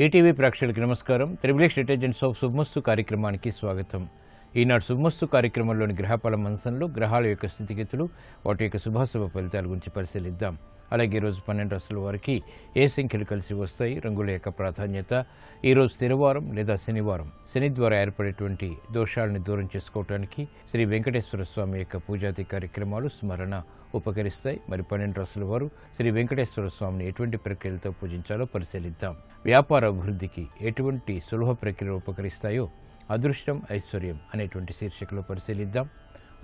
ETV ప్రేక్షకులకు నమస్కారం. Triple detergents of శుభమస్తు కార్యక్రమానికి స్వాగతం. ఈనాడు శుభమస్తు కార్యక్రమంలోని గ్రహఫల మంచంలో గ్రహాల యొక్క స్థితిగతులు, వాటి యొక్క శుభాశుభ ఫలితాల గురించి పరిశీలిద్దాం. అలాగే ఈరోజు 12 రాశుల వారికి ఏ సంఖ్యలు కలిసి వస్తాయి, రంగుల యొక్క ప్రాధాన్యత, ఈరోజు స్థిరవారం లేదా శనివారం, శని ద్వారా ఏర్పడేటువంటి దోషాలను దూరం చేసుకోవడానికి శ్రీ వెంకటేశ్వర స్వామి యొక్క పూజాది కార్యక్రమాలు స్మరణ ఉపకరిస్తాయి. మరి 12 రాశుల వారు శ్రీ వెంకటేశ్వర స్వామిని ఎటువంటి ప్రక్రియలతో పూజించాలో పరిశీలిద్దాం. వ్యాపార అభివృద్ధికి ఎటువంటి సులభ ప్రక్రియలు ఉపకరిస్తాయో అదృష్టం ఐశ్వర్యం అనేటువంటి శీర్షికలో పరిశీలిద్దాం.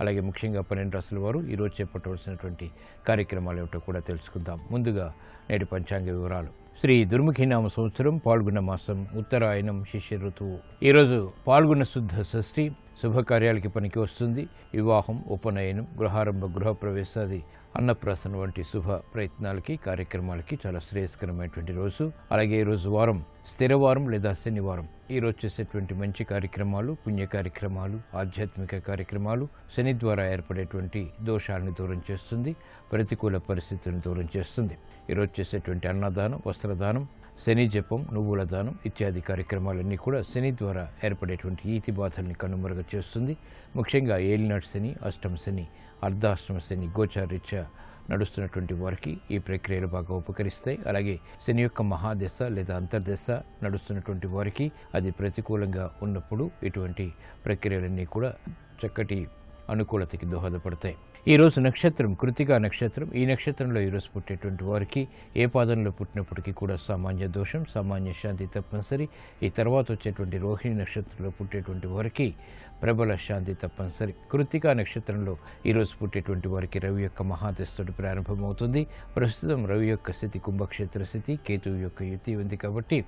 అలాగే ముఖ్యంగా 12 రాశుల వారు ఈరోజు చేపట్టవలసినటువంటి కార్యక్రమాలు ఏమిటో కూడా తెలుసుకుందాం. ముందుగా నేటి పంచాంగ వివరాలు. శ్రీ దుర్ముఖినామ సంవత్సరం పాల్గొన్న మాసం ఉత్తరాయణం శిష్య ఋతువు. ఈరోజు పాల్గొన్న శుద్ధ షష్ఠి శుభకార్యాలకి పనికి వస్తుంది. వివాహం, ఉపనయనం, గృహారంభ, గృహప్రవేశాది, అన్నప్రాసన వంటి శుభ ప్రయత్నాలకి కార్యక్రమాలకి చాలా శ్రేయస్కరమైనటువంటి రోజు. అలాగే ఈరోజు వారం స్థిరవారం లేదా శనివారం. ఈరోజు చేసేటువంటి మంచి కార్యక్రమాలు, పుణ్య కార్యక్రమాలు, ఆధ్యాత్మిక కార్యక్రమాలు శని ద్వారా ఏర్పడేటువంటి దోషాలను దూరం చేస్తుంది, ప్రతికూల పరిస్థితులను దూరం చేస్తుంది. ఈరోజు చేసేటువంటి అన్నదానం, వస్త్రదానం, శని జపం, నువ్వుల దానం ఇత్యాది కార్యక్రమాలన్నీ కూడా శని ద్వారా ఏర్పడేటువంటి ఈతి బాధల్ని కనుమరుగ చేస్తుంది. ముఖ్యంగా ఏలినాటి శని, అష్టమ శని, అర్ధాష్టమ శని గోచారీత్యా నడుస్తున్నటువంటి వారికి ఈ ప్రక్రియలు బాగా ఉపకరిస్తాయి. అలాగే శని యొక్క మహాదశ లేదా అంతర్దశ నడుస్తున్నటువంటి వారికి అది ప్రతికూలంగా ఉన్నప్పుడు ఇటువంటి ప్రక్రియలన్నీ కూడా చక్కటి అనుకూలతకి దోహదపడతాయి. ఈరోజు నక్షత్రం కృతికా నక్షత్రం. ఈ నక్షత్రంలో ఈరోజు పుట్టేటువంటి వారికి ఏ పాదంలో పుట్టినప్పటికీ కూడా సామాన్య దోషం, సామాన్య శాంతి తప్పనిసరి. ఈ తర్వాత వచ్చేటువంటి రోహిణి నక్షత్రంలో పుట్టేటువంటి వారికి ప్రబల శాంతి తప్పనిసరి. కృతికా నక్షత్రంలో ఈరోజు పుట్టేటువంటి వారికి రవి యొక్క మహాదశతోటి ప్రారంభమవుతుంది. ప్రస్తుతం రవి యొక్క స్థితి కుంభక్షేత్ర స్థితి, కేతువు యొక్క యుతి ఉంది కాబట్టి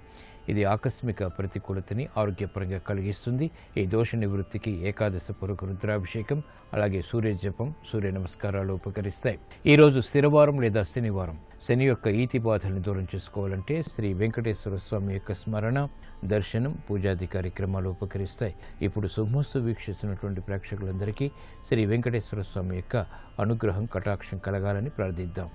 ఇది ఆకస్మిక ప్రతికూలతని ఆరోగ్యపరంగా కలిగిస్తుంది. ఈ దోష నివృత్తికి ఏకాదశ పూర్వక రుద్రాభిషేకం, అలాగే సూర్య జపం, సూర్య నమస్కారాలు ఉపకరిస్తాయి. ఈరోజు స్థిరవారం లేదా శనివారం. శని యొక్క ఈతి బాధల్ని దూరం చేసుకోవాలంటే శ్రీ వెంకటేశ్వర స్వామి యొక్క స్మరణ, దర్శనం, పూజాది కార్యక్రమాలు ఉపకరిస్తాయి. ఇప్పుడు శుభమస్తు వీక్షిస్తున్నటువంటి ప్రేక్షకులందరికీ శ్రీ వెంకటేశ్వర స్వామి యొక్క అనుగ్రహం, కటాక్షం కలగాలని ప్రార్థిద్దాం.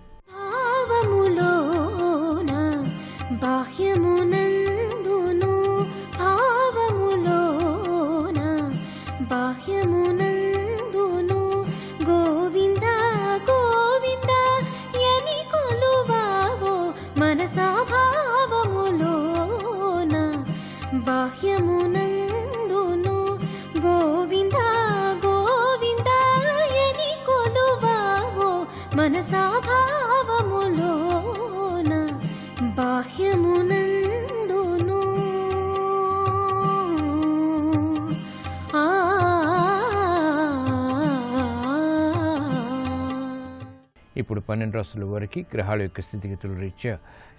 ఇప్పుడు 12 రాశుల వారికి గ్రహాల యొక్క స్థితిగతుల రీత్యా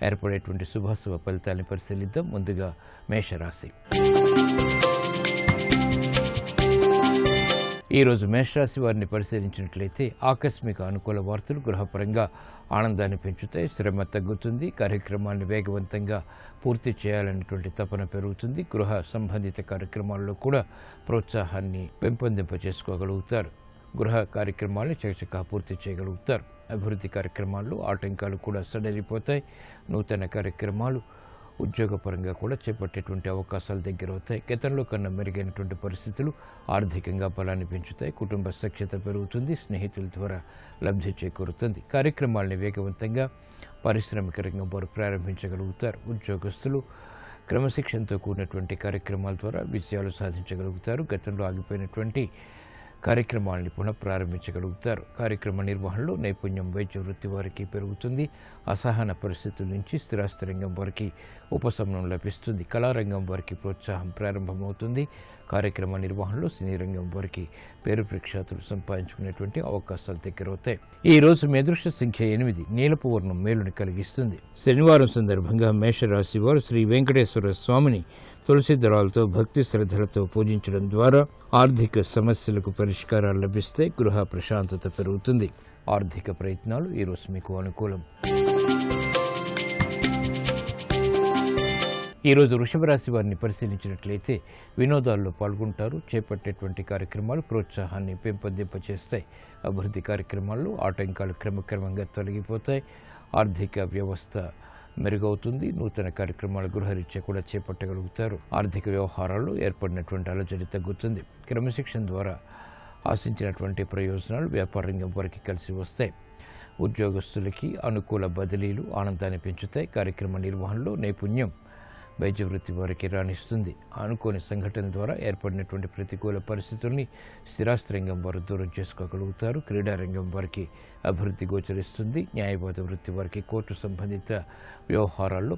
ఏర్పడేటువంటి శుభాశుభ ఫలితాలను పరిశీలిద్దాం. ముందుగా మేషరాశి. ఈరోజు మేషరాశి వారిని పరిశీలించినట్లయితే ఆకస్మిక అనుకూల వార్తలు గృహపరంగా ఆనందాన్ని పెంచుతాయి. శ్రమ తగ్గుతుంది. కార్యక్రమాన్ని వేగవంతంగా పూర్తి చేయాలనేటువంటి తపన పెరుగుతుంది. గృహ సంబంధిత కార్యక్రమాల్లో కూడా ప్రోత్సాహాన్ని పెంపొందింప చేసుకోగలుగుతారు. గృహ కార్యక్రమాలను చకచకా పూర్తి చేయగలుగుతారు. అభివృద్ధి కార్యక్రమాల్లో ఆటంకాలు కూడా సడలిపోతాయి. నూతన కార్యక్రమాలు ఉద్యోగపరంగా కూడా చేపట్టేటువంటి అవకాశాలు దగ్గరవుతాయి. గతంలో కన్నా మెరుగైనటువంటి పరిస్థితులు ఆర్థికంగా బలాన్ని పెంచుతాయి. కుటుంబ సఖ్యత పెరుగుతుంది. స్నేహితుల ద్వారా లబ్ధి చేకూరుతుంది. కార్యక్రమాలని వేగవంతంగా పారిశ్రామిక రంగం వారు ప్రారంభించగలుగుతారు. ఉద్యోగస్తులు క్రమశిక్షణతో కూడినటువంటి కార్యక్రమాల ద్వారా విజయాలు సాధించగలుగుతారు. గతంలో ఆగిపోయినటువంటి కార్యక్రమాలని పునఃప్రారంభించగలుగుతారు. కార్యక్రమ నిర్వహణలో నైపుణ్యం వైద్య వృత్తి వారికి పెరుగుతుంది. అసహన పరిస్థితుల నుంచి స్థిరాస్తి రంగం వారికి ఉపశమనం లభిస్తుంది. కళారంగం వారికి ప్రోత్సాహం ప్రారంభమవుతుంది. కార్యక్రమ నిర్వహణలో సినీ రంగం వారికి పేరు ప్రఖ్యాతులు సంపాదించుకునేటువంటి అవకాశాలు దగ్గరవుతాయి. ఈ రోజు మీ అదృష్ట సంఖ్య 8. నీలపు వర్ణం మేలుని కలిగిస్తుంది. శనివారం సందర్భంగా మేషరాశి వారు శ్రీ వెంకటేశ్వర స్వామిని తులసి దళాలతో భక్తి శ్రద్ధలతో పూజించడం ద్వారా ఆర్థిక సమస్యలకు పరిష్కారాలు లభిస్తాయి. గృహ ప్రశాంతత పెరుగుతుంది. ఆర్థిక ప్రయత్నాలు ఈరోజు మీకు అనుకూలం. ఈరోజు వృషభ రాశి వారిని పరిశీలించినట్లయితే వినోదాల్లో పాల్గొంటారు. చేపట్టేటువంటి కార్యక్రమాలు ప్రోత్సాహాన్ని పెంపొందింపచేస్తాయి. అభివృద్ధి కార్యక్రమాల్లో ఆటంకాలు క్రమక్రమంగా తొలగిపోతాయి. ఆర్థిక వ్యవస్థ మెరుగవుతుంది. నూతన కార్యక్రమాలు గృహరీత్యా కూడా చేపట్టగలుగుతారు. ఆర్థిక వ్యవహారాల్లో ఏర్పడినటువంటి అలజడి తగ్గుతుంది. క్రమశిక్షణ ద్వారా ఆశించినటువంటి ప్రయోజనాలు వ్యాపార రంగం వారికి కలిసి వస్తాయి. ఉద్యోగస్తులకి అనుకూల బదిలీలు ఆనందాన్ని పెంచుతాయి. కార్యక్రమ నిర్వహణలో నైపుణ్యం వైద్య వృత్తి వారికి రాణిస్తుంది. అనుకోని సంఘటనల ద్వారా ఏర్పడినటువంటి ప్రతికూల పరిస్థితుల్ని స్థిరాస్తి రంగం వారు దూరం చేసుకోగలుగుతారు. క్రీడా రంగం వారికి అభివృద్ధి గోచరిస్తుంది. న్యాయవాద వృత్తి వారికి కోర్టు సంబంధిత వ్యవహారాల్లో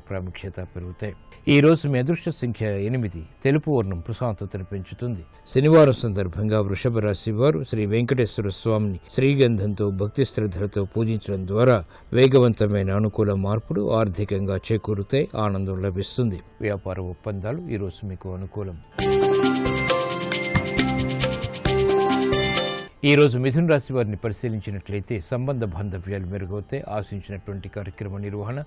ప్రాముఖ్యత పెరుగుతాయి. ఈ రోజు మీ అదృష్ట సంఖ్య 8. తెలుపు వర్ణం ప్రశాంతతను పెంచుతుంది. శనివారం సందర్భంగా వృషభ రాశి వారు శ్రీ వెంకటేశ్వర స్వామిని శ్రీగంధంతో భక్తి శ్రద్ధలతో పూజించడం ద్వారా వేగవంతమైన అనుకూల మార్పులు ఆర్థికంగా చేకూరుతాయి. ఆనందం లభిస్తుంది. వ్యాపార ఒప్పందాలు ఈరోజు మీకు అనుకూలం. ఈరోజు మిథున రాశి వారిని పరిశీలించినట్లయితే సంబంధ బాంధవ్యాలు మెరుగవుతాయి. ఆశించినటువంటి కార్యక్రమ నిర్వహణ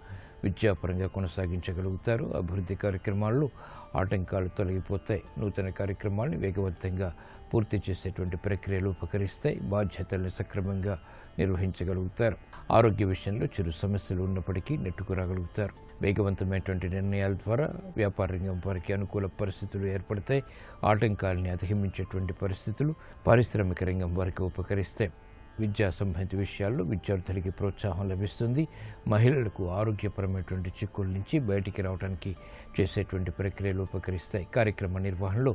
విద్యాపరంగా కొనసాగించగలుగుతారు. అభివృద్ధి కార్యక్రమాల్లో ఆటంకాలు తొలగిపోతాయి. నూతన కార్యక్రమాలను వేగవంతంగా పూర్తి చేసేటువంటి ప్రక్రియలు ఉపకరిస్తాయి. బాధ్యతలను సక్రమంగా నిర్వహించగలుగుతారు. ఆరోగ్య విషయంలో చిరు సమస్యలు ఉన్నప్పటికీ నెట్టుకురాగలుగుతారు. వేగవంతమైనటువంటి నిర్ణయాల ద్వారా వ్యాపార రంగం వారికి అనుకూల పరిస్థితులు ఏర్పడతాయి. ఆటంకాలని అధిగమించేటువంటి పరిస్థితులు పారిశ్రామిక రంగం వారికి ఉపకరిస్తాయి. విద్యా సంబంధిత విషయాల్లో విద్యార్థులకి ప్రోత్సాహం లభిస్తుంది. మహిళలకు ఆరోగ్యపరమైనటువంటి చిక్కుల నుంచి బయటికి రావడానికి చేసేటువంటి ప్రక్రియలు ఉపకరిస్తాయి. కార్యక్రమ నిర్వహణలో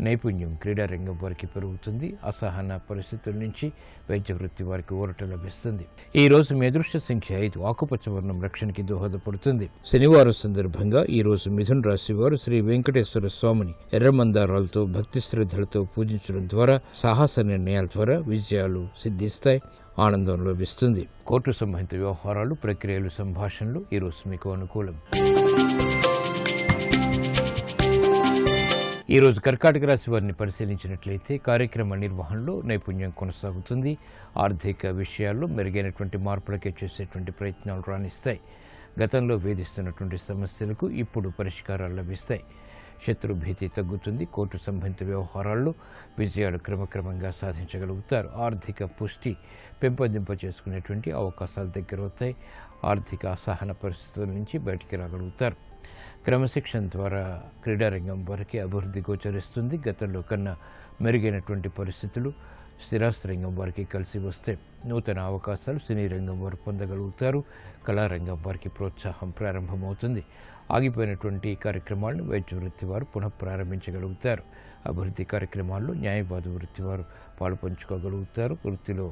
నైపుణ్యం క్రీడారంగం వారికి పెరుగుతుంది. అసహన పరిస్థితుల నుంచి వైద్య వృత్తి వారికి ఊరట లభిస్తుంది. ఈ రోజు మీ అదృష్ట సంఖ్య 5. ఆకుపచ్చ వర్ణం రక్షణకి దోహదపడుతుంది. శనివారం సందర్భంగా ఈ రోజు మిథున రాశి వారు శ్రీ వెంకటేశ్వర స్వామిని ఎర్రమందారాలతో భక్తి శ్రద్ధలతో పూజించడం ద్వారా సాహస నిర్ణయాల ద్వారా విజయాలు సిద్ధిస్తాయి. ఆనందం లభిస్తుంది. కోర్టు సంబంధిత వ్యవహారాలు ప్రక్రియలు సంభాషణలు ఈరోజు మీకు అనుకూలం. ఈరోజు కర్కాటక రాశి వారిని పరిశీలించినట్లయితే కార్యక్రమ నిర్వహణలో నైపుణ్యం కొనసాగుతుంది. ఆర్థిక విషయాల్లో మెరుగైనటువంటి మార్పులకే చేసేటువంటి ప్రయత్నాలు రాణిస్తాయి. గతంలో వేధిస్తున్నటువంటి సమస్యలకు ఇప్పుడు పరిష్కారాలు లభిస్తాయి. శత్రు భీతి తగ్గుతుంది. కోర్టు సంబంధిత వ్యవహారాల్లో విజయాలు క్రమక్రమంగా సాధించగలుగుతారు. ఆర్థిక పుష్టి పెంపొందింప చేసుకునేటువంటి అవకాశాలు దగ్గరవుతాయి. ఆర్థిక అసహన పరిస్థితుల నుంచి బయటికి రాగలుగుతారు. క్రమశిక్షణ ద్వారా క్రీడారంగం వారికి అభివృద్ధి గోచరిస్తుంది. గతంలో కన్నా మెరుగైనటువంటి పరిస్థితులు స్థిరాస్తి రంగం వారికి కలిసి వస్తే నూతన అవకాశాలు సినీ రంగం వారు పొందగలుగుతారు. కళారంగం వారికి ప్రోత్సాహం ప్రారంభమవుతుంది. ఆగిపోయినటువంటి కార్యక్రమాలను వైద్య వృత్తి వారు పునఃప్రారంభించగలుగుతారు. అభివృద్ధి కార్యక్రమాల్లో న్యాయవాద వృత్తి వారు పాలుపంచుకోగలుగుతారు. వృత్తిలో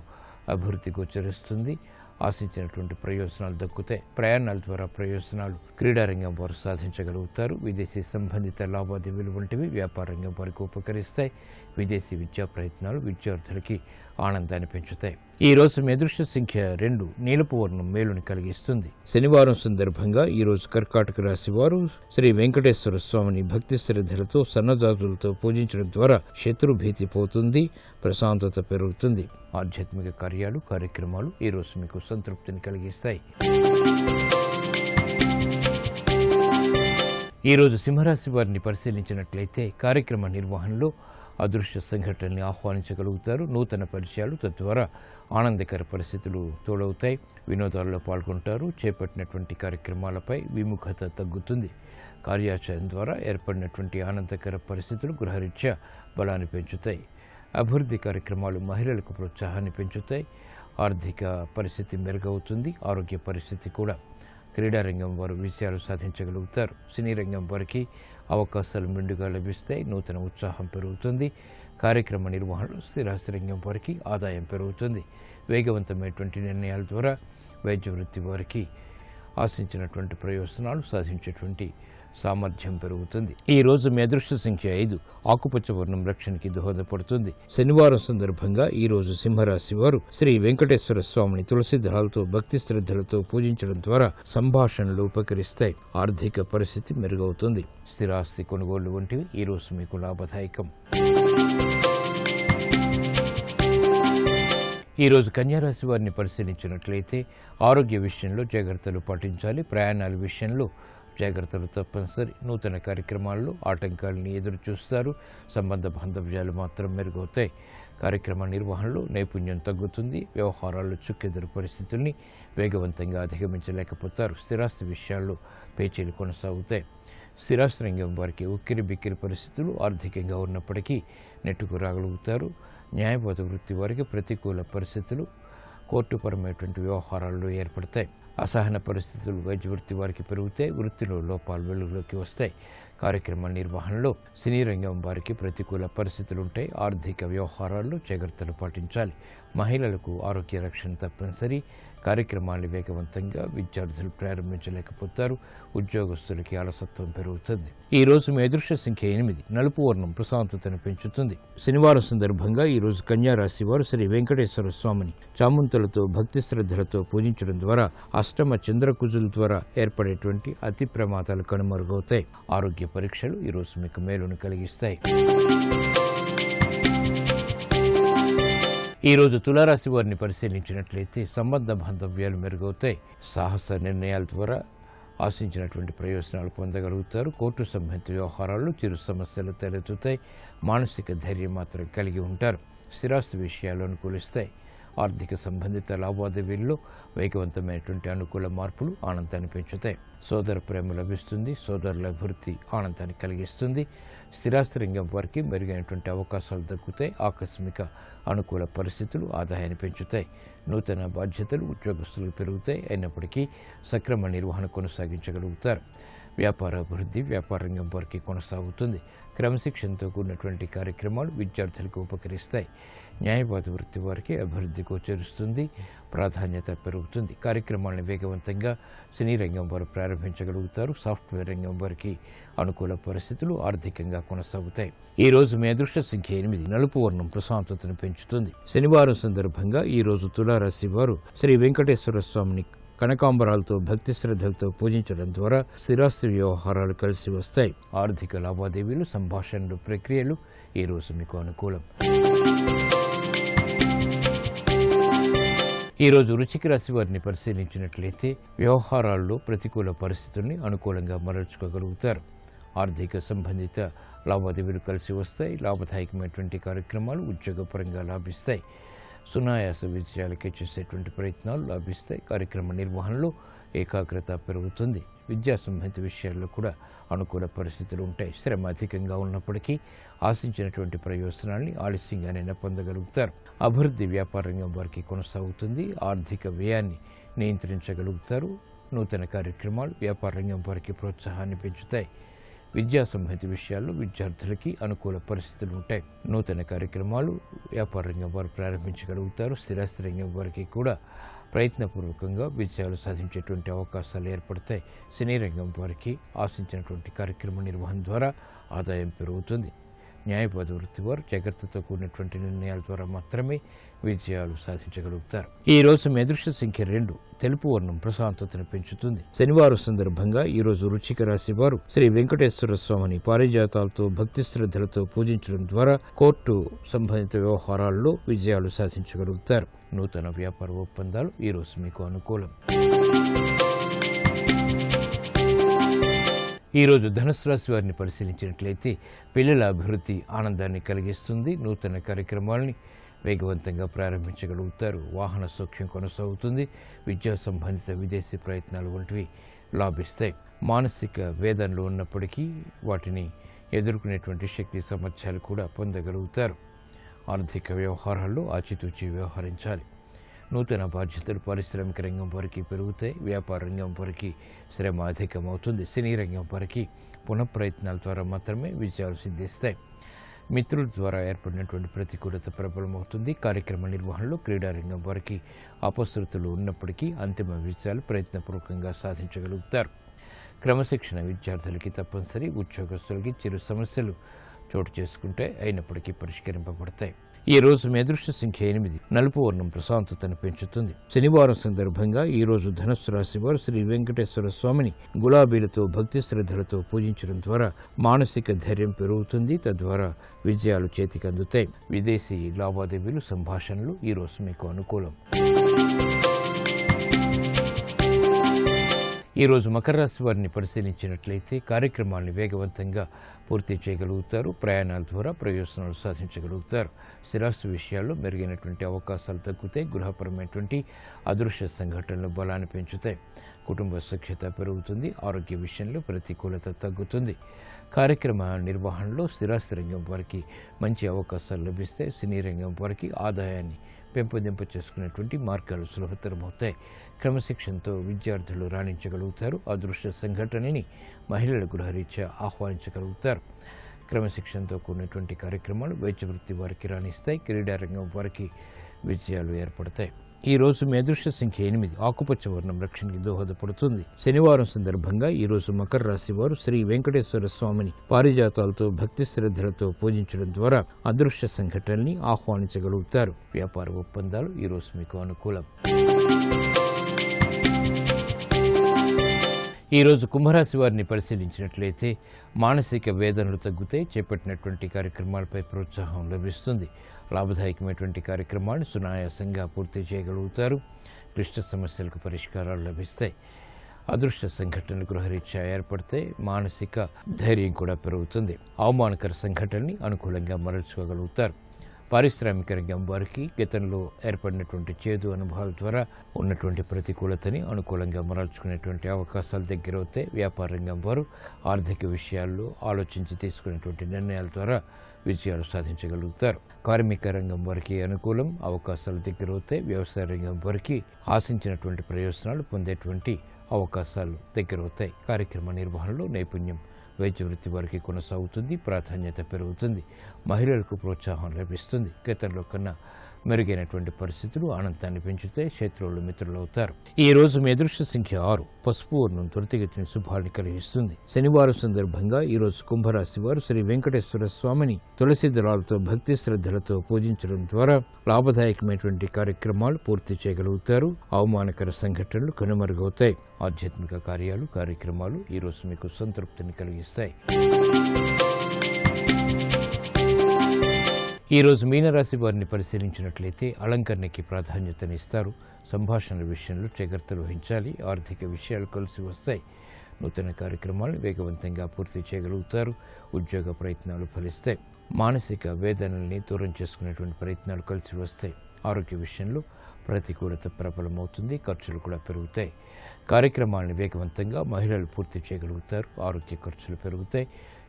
అభివృద్ధి గోచరిస్తుంది. ఆశించినటువంటి ప్రయోజనాలు దక్కుతాయి. ప్రయాణాల ద్వారా ప్రయోజనాలు క్రీడారంగం వారు సాధించగలుగుతారు. విదేశీ సంబంధిత లావాదేవీలు వంటివి వ్యాపార రంగం వారికి ఉపకరిస్తాయి. విదేశీ విద్యా ప్రయత్నాలు విద్యార్థులకి ఆనందాన్ని పెంచుతాయి. ఈ రోజు మీ అదృష్ట సంఖ్య 2. నీలపు వర్ణం మేలుని కలిగిస్తుంది. శనివారం సందర్భంగా ఈ రోజు కర్కాటక రాశి వారు శ్రీ వెంకటేశ్వర స్వామిని భక్తి శ్రద్ధలతో సన్నజాతులతో పూజించడం ద్వారా శత్రు భీతి పోతుంది. ప్రశాంతత పెరుగుతుంది. ఆధ్యాత్మిక కార్యక్రమాలు ఈ రోజు మీకు సంతృప్తిని కలిగిస్తాయి. ఈరోజు సింహరాశి వారిని పరిశీలించినట్లయితే కార్యక్రమ నిర్వహణలో అదృశ్య సంఘటనల్ని ఆహ్వానించగలుగుతారు. నూతన పరిచయాలు తద్వారా ఆనందకర పరిస్థితులు తోడవుతాయి. వినోదాల్లో పాల్గొంటారు. చేపట్టినటువంటి కార్యక్రమాలపై విముఖత తగ్గుతుంది. కార్యాచరణ ద్వారా ఏర్పడినటువంటి ఆనందకర పరిస్థితులు గృహరీత్యా బలాన్ని పెంచుతాయి. అభివృద్ధి కార్యక్రమాలు మహిళలకు ప్రోత్సాహాన్ని పెంచుతాయి. ఆర్థిక పరిస్థితి మెరుగవుతుంది. ఆరోగ్య పరిస్థితి కూడా. క్రీడారంగం వారు విజయాలు సాధించగలుగుతారు. సినీ రంగం వారికి అవకాశాలు మెండుగా లభిస్తాయి. నూతన ఉత్సాహం పెరుగుతుంది. కార్యక్రమ నిర్వహణలో స్థిరాస్తి రంగం వారికి ఆదాయం పెరుగుతుంది. వేగవంతమైనటువంటి నిర్ణయాల ద్వారా వైద్య వృత్తి వారికి ఆశించినటువంటి ప్రయోజనాలు సాధించేటువంటి సామర్థ్యం పెరుగుతుంది. ఈ రోజు మీ అదృష్ట సంఖ్య 5. ఆకుపచ్చ వర్ణం రక్షణకి దోహదపడుతుంది. శనివారం సందర్భంగా ఈ రోజు సింహరాశి వారు శ్రీ వెంకటేశ్వర స్వామిని తులసి దళాలతో భక్తి శ్రద్ధలతో పూజించడం ద్వారా సంభాషణలు ఉపకరిస్తాయి. ఆర్థిక పరిస్థితి మెరుగవుతుంది. స్థిరాస్తి కొనుగోలు వంటివి ఈ రోజు మీకు లాభదాయకం. ఈరోజు కన్యారాశి వారిని పరిశీలించినట్లయితే ఆరోగ్య విషయంలో జాగ్రత్తలు పాటించాలి. ప్రయాణాల విషయంలో జాగ్రత్తలు తప్పనిసరి. నూతన కార్యక్రమాల్లో ఆటంకాలని ఎదురు చూస్తారు. సంబంధ బాంధవ్యాలు మాత్రం మెరుగవుతాయి. కార్యక్రమ నిర్వహణలో నైపుణ్యం తగ్గుతుంది. వ్యవహారాల్లో చుక్కెదురు పరిస్థితుల్ని వేగవంతంగా అధిగమించలేకపోతారు. స్థిరాస్తి విషయాల్లో పేచీలు కొనసాగుతాయి. స్థిరాస్తి రంగం వారికి ఉక్కిరి బిక్కిరి పరిస్థితులు ఆర్థికంగా ఉన్నప్పటికీ నెట్టుకు రాగలుగుతారు. న్యాయవాద వృత్తి వారికి ప్రతికూల పరిస్థితులు కోర్టుపరమైనటువంటి వ్యవహారాల్లో ఏర్పడతాయి. అసహన పరిస్థితులు వైద్య వృత్తి వారికి పెరుగుతాయి. వృత్తిలో లోపాలు వెలుగులోకి వస్తాయి. కార్యక్రమ నిర్వహణలో సినీ రంగం వారికి ప్రతికూల పరిస్థితులు ఉంటాయి. ఆర్థిక వ్యవహారాల్లో జాగ్రత్తలు పాటించాలి. మహిళలకు ఆరోగ్య రక్షణ తప్పనిసరి. కార్యక్రమాన్ని వేగవంతంగా విద్యార్థులు ప్రారంభించలేకపోతారు. ఉద్యోగస్తులకి అలసత్వం పెరుగుతుంది. ఈ రోజు మీ అదృష్ట సంఖ్య 8. నలుపు వర్ణం ప్రశాంతతను పెంచుతుంది. శనివారం సందర్భంగా ఈ రోజు కన్యా రాశి వారు శ్రీ వెంకటేశ్వర స్వామిని చామంతులతో భక్తి శ్రద్ధలతో పూజించడం ద్వారా అష్టమ చంద్రకుజుల ద్వారా ఏర్పడేటువంటి అతి ప్రమాదాలు కనుమరుగవుతాయి. ఆరోగ్య పరీక్షలు ఈ రోజు మీకు మేలును కలిగిస్తాయి. ఈ రోజు తులారాశి వారిని పరిశీలించినట్లయితే సంబంధ బాంధవ్యాలు మెరుగవుతాయి. సాహస నిర్ణయాల ద్వారా ఆశించినటువంటి ప్రయోజనాలు పొందగలుగుతారు. కోర్టు సంబంధిత వ్యవహారాల్లో చిరు సమస్యలు తలెత్తుతాయి. మానసిక ధైర్యం మాత్రం కలిగి ఉంటారు. స్థిరాస్తి విషయాలు అనుకూలిస్తాయి. ఆర్థిక సంబంధిత లావాదేవీల్లో వేగవంతమైనటువంటి అనుకూల మార్పులు ఆనందాన్ని పెంచుతాయి. సోదర ప్రేమ లభిస్తుంది. సోదరుల అభివృద్ధి ఆనందాన్ని కలిగిస్తుంది. స్థిరాస్తి రంగం వారికి మెరుగైనటువంటి అవకాశాలు దక్కుతాయి. ఆకస్మిక అనుకూల పరిస్థితులు ఆదాయాన్ని పెంచుతాయి. నూతన బాధ్యతలు ఉద్యోగస్తులు పెరుగుతాయి. అయినప్పటికీ సక్రమ నిర్వహణ కొనసాగించగలుగుతారు. వ్యాపార అభివృద్ధి వ్యాపార రంగం వారికి కొనసాగుతుంది. క్రమశిక్షణతో కూడినటువంటి కార్యక్రమాలు విద్యార్థులకు ఉపకరిస్తాయి. న్యాయవాద వృత్తి వారికి అభివృద్ధి గోచరిస్తుంది. ప్రాధాన్యత పెరుగుతుంది. కార్యక్రమాలను వేగవంతంగా సినీ రంగం వారు ప్రారంభించగలుగుతారు. సాఫ్ట్వేర్ రంగం వారికి అనుకూల పరిస్థితులు ఆర్థికంగా కొనసాగుతాయి. ఈ రోజు మీ అదృష్ట సంఖ్య 8. నలుపు వర్ణం ప్రశాంతతను పెంచుతుంది. శనివారం సందర్భంగా ఈ రోజు తులారాశి వారు శ్రీ వెంకటేశ్వర స్వామిని కనకాంబరాలతో భక్తి శ్రద్ధలతో పూజించడం ద్వారా స్థిరాస్తి వ్యవహారాలు కలిసి వస్తాయి. ఆర్థిక లావాదేవీలు సంభాషణలు ప్రక్రియలు ఈ రోజు మీకు అనుకూలం. ఈ రోజు వృశ్చిక రాశి వారిని పరిశీలించినట్లయితే వ్యవహారాల్లో ప్రతికూల పరిస్థితుల్ని అనుకూలంగా మరల్చుకోగలుగుతారు. ఆర్థిక సంబంధిత లావాదేవీలు కలిసి వస్తాయి. లాభదాయకమైనటువంటి కార్యక్రమాలు ఉద్యోగపరంగా లాభిస్తాయి. సునాయాస విజయాలకే చేసేటువంటి ప్రయత్నాలు లాభిస్తాయి. కార్యక్రమ నిర్వహణలో ఏకాగ్రత పెరుగుతుంది. విద్యా సంబంధిత విషయాల్లో కూడా అనుకూల పరిస్థితులు ఉంటాయి. శ్రమ అధికంగా ఉన్నప్పటికీ ఆశించినటువంటి ప్రయోజనాల్ని ఆలస్యంగానైనా పొందగలుగుతారు. అభివృద్ధి వ్యాపార రంగం వారికి కొనసాగుతుంది. ఆర్థిక వ్యయాన్ని నియంత్రించగలుగుతారు. నూతన కార్యక్రమాలు వ్యాపార రంగం వారికి ప్రోత్సాహాన్ని పెంచుతాయి. విద్యా సంబంధిత విషయాల్లో విద్యార్థులకి అనుకూల పరిస్థితులు ఉంటాయి. నూతన కార్యక్రమాలు వ్యాపార రంగం వారు ప్రారంభించగలుగుతారు. స్థిరాస్తి రంగం వారికి కూడా ప్రయత్నపూర్వకంగా విజయాలు సాధించేటువంటి అవకాశాలు ఏర్పడతాయి. సినీ రంగం వారికి ఆశించినటువంటి కార్యక్రమ నిర్వహణ ద్వారా ఆదాయం పెరుగుతుంది. న్యాయవాద వృత్తి వారు జాగ్రత్తతో కూడినటువంటి నిర్ణయాల ద్వారా మాత్రమే విజయాలు సాధించగలుగుతారు. ఈ రోజు మీ అదృష్ట సంఖ్య 2. తెలుపు వర్ణం ప్రశాంతతను పెంచుతుంది. శనివారం సందర్భంగా ఈ రోజు వృశ్చిక రాశి వారు శ్రీ వెంకటేశ్వర స్వామిని పారిజాతాలతో భక్తి శ్రద్ధలతో పూజించడం ద్వారా కోర్టు సంబంధిత వ్యవహారాల్లో విజయాలు సాధించగలుగుతారు. నూతన వ్యాపార ఒప్పందాలు ఈ రోజు మీకు అనుకూలం. ఈ రోజు ధనుసు రాశి వారిని పరిశీలించినట్లయితే పిల్లల అభివృద్ధి ఆనందాన్ని కలిగిస్తుంది. నూతన కార్యక్రమాలని వేగవంతంగా ప్రారంభించగలుగుతారు. వాహన సౌఖ్యం కొనసాగుతుంది. విద్యా సంబంధిత విదేశీ ప్రయత్నాలు వంటివి లాభిస్తాయి. మానసిక వేదనలు ఉన్నప్పటికీ వాటిని ఎదుర్కొనేటువంటి శక్తి సామర్థ్యాలు కూడా పొందగలుగుతారు. ఆర్థిక వ్యవహారాల్లో ఆచితూచి వ్యవహరించాలి. నూతన బాధ్యతలు పారిశ్రామిక రంగం వారికి పెరుగుతాయి. వ్యాపార రంగం వారికి శ్రమ అధికమవుతుంది. సినీ రంగం వారికి పునఃప్రయత్నాల ద్వారా మాత్రమే విజయాలు సిద్ధిస్తాయి. మిత్రుల ద్వారా ఏర్పడినటువంటి ప్రతికూలత ప్రబలమవుతుంది. కార్యక్రమ నిర్వహణలో క్రీడారంగం వారికి అపశృతులు ఉన్నప్పటికీ అంతిమ విజయాలు ప్రయత్నపూర్వకంగా సాధించగలుగుతారు. క్రమశిక్షణ విద్యార్థులకి తప్పనిసరి. ఉద్యోగస్తులకి చిరు సమస్యలు చోటు చేసుకుంటే అయినప్పటికీ పరిష్కరింపబడతాయి. ఈ రోజు మీ అదృష్ట సంఖ్య 8. నలుపు వర్ణం ప్రశాంతతను పెంచుతుంది. శనివారం సందర్భంగా ఈ రోజు ధనుస్సు రాశి వారు శ్రీ వెంకటేశ్వర స్వామిని గులాబీలతో భక్తి శ్రద్ధలతో పూజించడం ద్వారా మానసిక ధైర్యం పెరుగుతుంది. తద్వారా విజయాలు చేతికి అందుతాయి. విదేశీ లావాదేవీలు సంభాషణలు ఈ రోజు మీకు అనుకూలం. ఈరోజు మకర రాశి వారిని పరిశీలించినట్లయితే కార్యక్రమాలను వేగవంతంగా పూర్తి చేయగలుగుతారు. ప్రయాణాల ద్వారా ప్రయోజనాలు సాధించగలుగుతారు. స్థిరాస్తి విషయాల్లో మెరుగైనటువంటి అవకాశాలు తగ్గుతాయి. గృహపరమైనటువంటి అదృశ్య సంఘటనలు బలాన్ని పెంచుతాయి. కుటుంబ సఖ్యత పెరుగుతుంది. ఆరోగ్య విషయంలో ప్రతికూలత తగ్గుతుంది. కార్యక్రమ నిర్వహణలో స్థిరాస్తి రంగం వారికి మంచి అవకాశాలు లభిస్తాయి. సినీ రంగం వారికి ఆదాయాన్ని పెంపొందింప చేసుకునేటువంటి మార్గాలు సులభతరమవుతాయి. క్రమశిక్షణతో విద్యార్థులు రాణించగలుగుతారు. అదృశ్య సంఘటనని మహిళల గృహరీత్యా ఆహ్వానించగలుగుతారు. క్రమశిక్షణతో కూడినటువంటి కార్యక్రమాలు వైద్య వృత్తి వారికి రాణిస్తాయి. క్రీడారంగం వారికి విజయాలు ఏర్పడతాయి. ఈ రోజు మీ అదృష్ట సంఖ్య 8. ఆకుపచ్చ వర్ణం రక్షణకి దోహదపడుతుంది. శనివారం సందర్భంగా ఈ రోజు మకర రాశి వారు శ్రీ వెంకటేశ్వర స్వామిని పారిజాతాలతో భక్తి శ్రద్ధలతో పూజించడం ద్వారా అదృశ్య సంఘటనల్ని ఆహ్వానించగలుగుతారు. వ్యాపార ఒప్పందాలు ఈ రోజు మీకు అనుకూలం. ఈరోజు కుంభరాశి వారిని పరిశీలించినట్లయితే మానసిక వేదనలు తగ్గుతాయి. చేపట్టినటువంటి కార్యక్రమాలపై ప్రోత్సాహం లభిస్తుంది. లాభదాయకమైనటువంటి కార్యక్రమాన్ని సునాయాసంగా పూర్తి చేయగలుగుతారు. క్లిష్ట సమస్యలకు పరిష్కారాలు లభిస్తాయి. అదృష్ట సంఘటనలు గృహరీత్యా ఏర్పడితే మానసిక ధైర్యం కూడా పెరుగుతుంది. అవమానకర సంఘటనని అనుకూలంగా మరల్చుకోగలుగుతారు. పారిశ్రామిక రంగం వారికి గతంలో ఏర్పడినటువంటి చేదు అనుభవాల ద్వారా ఉన్నటువంటి ప్రతికూలతని అనుకూలంగా మరల్చుకునేటువంటి అవకాశాలు దగ్గరవుతాయి. వ్యాపార రంగం వారు ఆర్థిక విషయాల్లో ఆలోచించి తీసుకునేటువంటి నిర్ణయాల ద్వారా విజయాలు సాధించగలుగుతారు. కార్మిక రంగం వారికి అనుకూలం, అవకాశాలు దగ్గరవుతాయి. వ్యవసాయ రంగం వారికి ఆశించినటువంటి ప్రయోజనాలు పొందేటువంటి అవకాశాలు దగ్గరవుతాయి. కార్యక్రమ నిర్వహణలో నైపుణ్యం వైద్య వృత్తి వారికి కొనసాగుతుంది. ప్రాధాన్యత పెరుగుతుంది. మహిళలకు ప్రోత్సాహం లభిస్తుంది. గతంలో కన్నా మెరుగైనటువంటి పరిస్థితులు ఆనందాన్ని పెంచుతాయి. శత్రువులు మిత్రులవుతారు. ఈ రోజు మీ అదృష్ట సంఖ్య 6. పసుపు వర్ణం త్వరితగతిన శుభాన్ని కలిగిస్తుంది. శనివారం సందర్భంగా ఈ రోజు కుంభరాశి వారు శ్రీ వెంకటేశ్వర స్వామిని తులసి దళాలతో భక్తి శ్రద్ధలతో పూజించడం ద్వారా లాభదాయకమైనటువంటి కార్యక్రమాలు పూర్తి చేయగలుగుతారు. అవమానకర సంఘటనలు కనుమరుగవుతాయి. ఆధ్యాత్మిక కార్యక్రమాలు ఈ రోజు మీకు సంతృప్తిని కలిగిస్తాయి. ఈ రోజు మీనరాశి వారిని పరిశీలించినట్లయితే అలంకరణకి ప్రాధాన్యతనిస్తారు. సంభాషణల విషయంలో జాగ్రత్తలు వహించాలి. ఆర్థిక విషయాలు కలిసి వస్తాయి. నూతన కార్యక్రమాలను వేగవంతంగా పూర్తి చేయగలుగుతారు. ఉద్యోగ ప్రయత్నాలు ఫలిస్తాయి. మానసిక వేదనల్ని దూరం చేసుకునేటువంటి ప్రయత్నాలు కలిసి వస్తాయి. ఆరోగ్య విషయంలో ప్రతికూలత ప్రబలమవుతుంది. ఖర్చులు కూడా పెరుగుతాయి. కార్యక్రమాలను వేగవంతంగా మహిళలు పూర్తి చేయగలుగుతారు. ఆరోగ్య ఖర్చులు పెరుగుతాయి.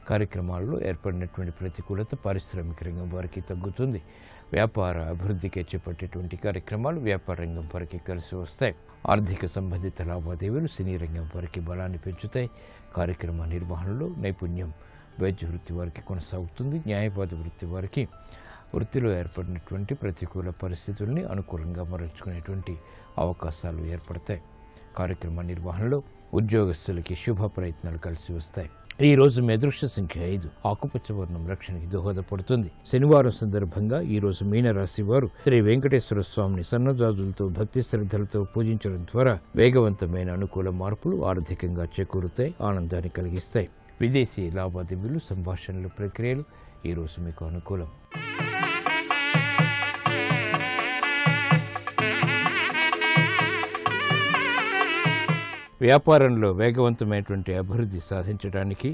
కార్యక్రమాల్లో ఏర్పడినటువంటి ప్రతికూలత పారిశ్రామిక రంగం వారికి తగ్గుతుంది. వ్యాపార అభివృద్ధికి చేపట్టేటువంటి కార్యక్రమాలు వ్యాపార రంగం వారికి కలిసి వస్తాయి. ఆర్థిక సంబంధిత లావాదేవీలు సినీ రంగం వారికి బలాన్ని పెంచుతాయి. కార్యక్రమ నిర్వహణలో నైపుణ్యం వైద్య వృత్తి వారికి కొనసాగుతుంది. న్యాయవాద వృత్తి వారికి వృత్తిలో ఏర్పడినటువంటి ప్రతికూల పరిస్థితుల్ని అనుకూలంగా మరల్చుకునేటువంటి అవకాశాలు ఏర్పడతాయి. కార్యక్రమ నిర్వహణలో ఉద్యోగస్తులకి శుభ ప్రయత్నాలు కలిసి వస్తాయి. ఈ రోజు మీ అదృష్ట సంఖ్య 5. ఆకుపచ్చ వర్ణం రక్షణకి దోహదపడుతుంది. శనివారం సందర్భంగా ఈ రోజు మీనరాశి వారు శ్రీ వెంకటేశ్వర స్వామిని సన్నజాజులతో భక్తి శ్రద్ధలతో పూజించడం ద్వారా వేగవంతమైన అనుకూల మార్పులు ఆర్థికంగా చేకూరుతాయి. ఆనందాన్ని కలిగిస్తాయి. విదేశీ లావాదేవీలు సంభాషణల ప్రక్రియలు ఈ రోజు మీకు అనుకూలం. వ్యాపారంలో వేగవంతమైనటువంటి అభివృద్ధి సాధించడానికి,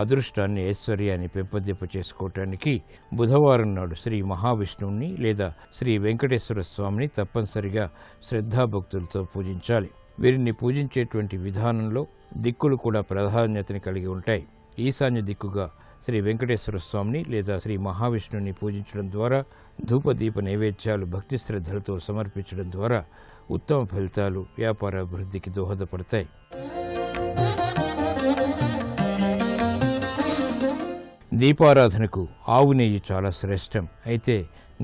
అదృష్టాన్ని ఐశ్వర్యాన్ని పెంపొందింప చేసుకోవటానికి బుధవారం నాడు శ్రీ మహావిష్ణువుని లేదా శ్రీ వెంకటేశ్వర స్వామిని తప్పనిసరిగా శ్రద్ధాభక్తులతో పూజించాలి. వీరిని పూజించేటువంటి విధానంలో దిక్కులు కూడా ప్రాధాన్యతని కలిగి ఉంటాయి. ఈశాన్య దిక్కుగా శ్రీ వెంకటేశ్వర స్వామిని లేదా శ్రీ మహావిష్ణువుని పూజించడం ద్వారా ధూపదీప నైవేద్యాలు భక్తి శ్రద్ధలతో సమర్పించడం ద్వారా ఉత్తమ ఫలితాలు వ్యాపార అభివృద్ధికి దోహదపడతాయి. దీపారాధనకు ఆవు నెయ్యి చాలా శ్రేష్టం. అయితే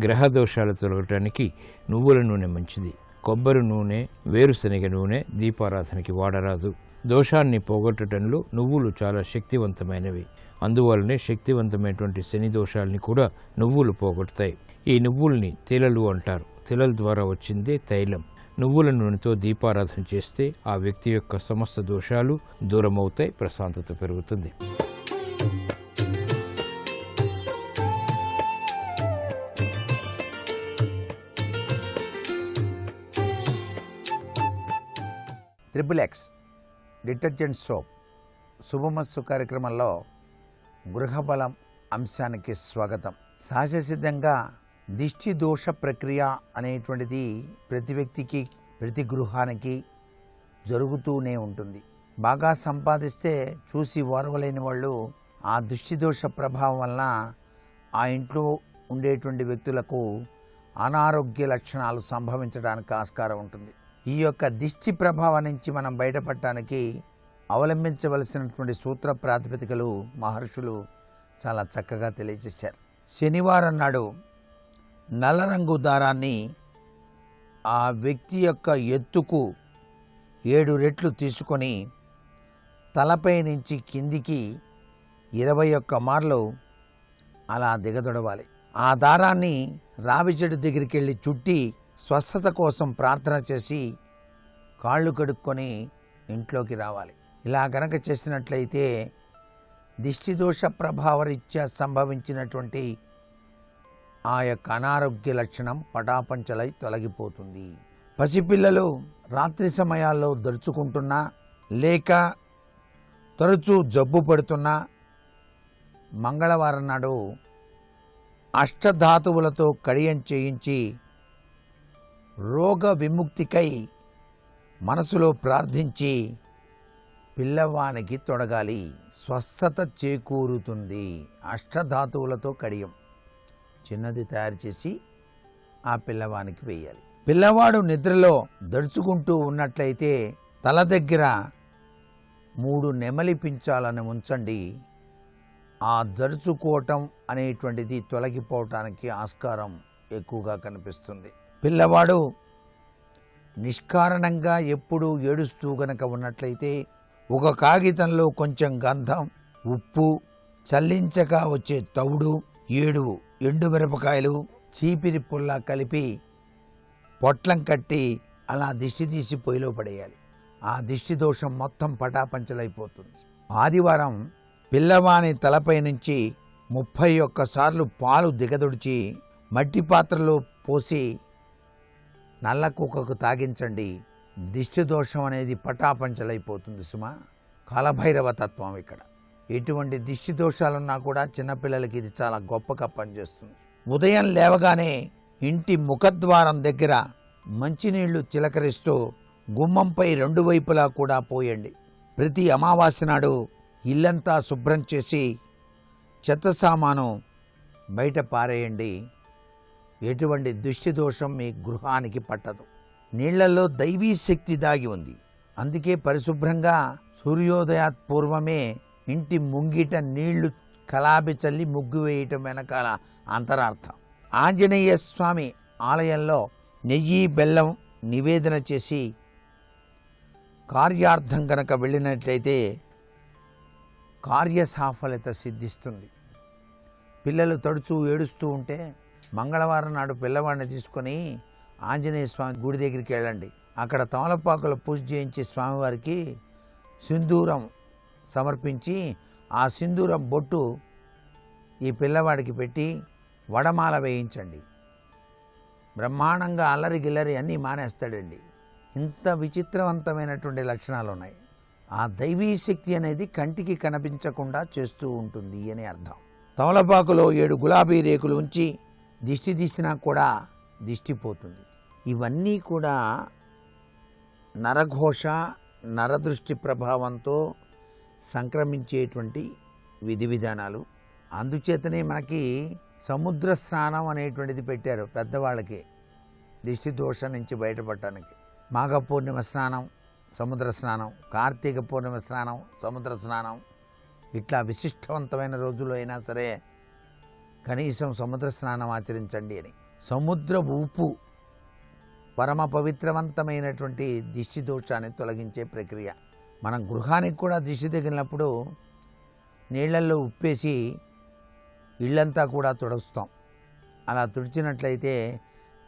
గ్రహ దోషాలు తొలగటానికి నువ్వుల నూనె మంచిది. కొబ్బరి నూనె, వేరుశనగ నూనె దీపారాధనకి వాడరాదు. దోషాన్ని పోగొట్టడంలో నువ్వులు చాలా శక్తివంతమైనవి. అందువల్లనే శక్తివంతమైనటువంటి శని దోషాలని కూడా నువ్వులు పోగొడతాయి. ఈ నువ్వుల్ని తిలలు అంటారు. తిలల ద్వారా వచ్చిందే తైలం. నువ్వుల నూనెతో దీపారాధన చేస్తే ఆ వ్యక్తి యొక్క సమస్త దోషాలు దూరమవుతాయి. ప్రశాంతత పెరుగుతుంది. XXX డిటర్జెంట్ సోప్ శుభమస్తు కార్యక్రమంలో గృహబలం అంశానికి స్వాగతం. సహజసిద్ధంగా దిష్టి దోష ప్రక్రియ అనేటువంటిది ప్రతి వ్యక్తికి, ప్రతి గృహానికి జరుగుతూనే ఉంటుంది. బాగా సంపాదిస్తే చూసి ఓర్వలేని వాళ్ళు ఆ దిష్టి దోష ప్రభావం వలన ఆ ఇంట్లో ఉండేటువంటి వ్యక్తులకు అనారోగ్య లక్షణాలు సంభవించడానికి ఆస్కారం ఉంటుంది. ఈ యొక్క దిష్టి ప్రభావం నుంచి మనం బయటపడటానికి అవలంబించవలసినటువంటి సూత్ర ప్రాతిపదికలు మహర్షులు చాలా చక్కగా తెలియజేశారు. శనివారం నాడు నల్ల రంగు దారాన్ని ఆ వ్యక్తి యొక్క ఎత్తుకు 7 రెట్లు తీసుకొని తలపై నుంచి కిందికి 21 మార్లు అలా దిగదొడవాలి. ఆ దారాన్ని రావి చెట్టు దగ్గరికి వెళ్ళి చుట్టి స్వస్థత కోసం ప్రార్థన చేసి కాళ్ళు కడుక్కొని ఇంట్లోకి రావాలి. ఇలా గనక చేసినట్లయితే దిష్టిదోష ప్రభావరీత్యా సంభవించినటువంటి ఆ యొక్క అనారోగ్య లక్షణం పటాపంచలై తొలగిపోతుంది. పసిపిల్లలు రాత్రి సమయాల్లో దరుచుకుంటున్నా లేక తరచూ జబ్బు పడుతున్నా మంగళవారం నాడు అష్టధాతువులతో కడియం చేయించి రోగ విముక్తికై మనసులో ప్రార్థించి పిల్లవానికి తొడగాలి. స్వస్థత చేకూరుతుంది. అష్టధాతువులతో కడియం చిన్నది తయారు చేసి ఆ పిల్లవానికి వేయాలి. పిల్లవాడు నిద్రలో దడుచుకుంటూ ఉన్నట్లయితే తల దగ్గర 3 నెమలి పించాలను ఉంచండి. ఆ దడుచుకోవటం అనేటువంటిది తొలగిపోవటానికి ఆస్కారం ఎక్కువగా కనిపిస్తుంది. పిల్లవాడు నిష్కారణంగా ఎప్పుడూ ఏడుస్తూ గనక ఉన్నట్లయితే ఒక కాగితంలో కొంచెం గంధం, ఉప్పు, చల్లించక వచ్చే తవుడు, 7 ఎండుమిరపకాయలు, చీపిరి పుల్ల కలిపి పొట్లం కట్టి అలా దిష్టి తీసి పొయ్యిలో పడేయాలి. ఆ దిష్టి దోషం మొత్తం పటాపంచలైపోతుంది. ఆదివారం పిల్లవాని తలపై నుంచి 31 సార్లు పాలు దిగదొడిచి మట్టి పాత్రలో పోసి నల్ల కుక్కకు తాగించండి. దిష్టి దోషం అనేది పటాపంచలైపోతుంది సుమా. కాలభైరవ తత్వం ఇక్కడ. ఎటువంటి దిష్టి దోషాలున్నా కూడా చిన్నపిల్లలకి ఇది చాలా గొప్పగా పనిచేస్తుంది. ఉదయం లేవగానే ఇంటి ముఖద్వారం దగ్గర మంచినీళ్లు చిలకరిస్తూ గుమ్మంపై 2 వైపులా కూడా పోయండి. ప్రతి అమావాస్య నాడు ఇల్లంతా శుభ్రం చేసి చెత్త సామాను బయట పారేయండి. ఎటువంటి దిష్టి దోషం మీ గృహానికి పట్టదు. నీళ్లలో దైవీ శక్తి దాగి ఉంది. అందుకే పరిశుభ్రంగా సూర్యోదయాత్ పూర్వమే ఇంటి ముంగిట నీళ్లు కలాబి చల్లి ముగ్గు వేయటం వెనకాల అంతరార్థం. ఆంజనేయ స్వామి ఆలయంలో నెయ్యి, బెల్లం నివేదన చేసి కార్యార్థం కనుక వెళ్ళినట్లయితే కార్యసాఫల్యత సిద్ధిస్తుంది. పిల్లలు తడుచూ ఏడుస్తూ ఉంటే మంగళవారం నాడు పిల్లవాడిని తీసుకొని ఆంజనేయ స్వామి గుడి దగ్గరికి వెళ్ళండి. అక్కడ తమలపాకుల పూజ చేయించి స్వామివారికి సింధూరం సమర్పించి ఆ సింధూరం బొట్టు ఈ పిల్లవాడికి పెట్టి వడమాల వేయించండి. బ్రహ్మాండంగా అల్లరి గిల్లరి అన్నీ మానేస్తాడండి. ఇంత విచిత్రవంతమైనటువంటి లక్షణాలు ఉన్నాయి. ఆ దైవీ శక్తి అనేది కంటికి కనిపించకుండా చేస్తూ ఉంటుంది అని అర్థం. తమలపాకులో 7 గులాబీ రేకులు ఉంచి దిష్టి తీసినా కూడా దిష్టి పోతుంది. ఇవన్నీ కూడా నరఘోష, నరదృష్టి ప్రభావంతో సంక్రమించేటువంటి విధి విధానాలు. అందుచేతనే మనకి సముద్ర స్నానం అనేటువంటిది పెట్టారు పెద్దవాళ్ళకి, దిష్టి దోషం నుంచి బయటపడటానికి. మాఘ పూర్ణిమ స్నానం, సముద్ర స్నానం, కార్తీక పూర్ణిమ స్నానం, సముద్ర స్నానం. ఇట్లా విశిష్టవంతమైన రోజుల్లో అయినా సరే కనీసం సముద్ర స్నానం ఆచరించండి అని. సముద్ర ఉప్పు పరమ పవిత్రవంతమైనటువంటి దిష్టి దోషాన్ని తొలగించే ప్రక్రియ. మనం గృహానికి కూడా దిష్టి తగిలినప్పుడు నీళ్లల్లో ఉప్పేసి ఇళ్ళంతా కూడా తుడుస్తాం. అలా తుడిచినట్లయితే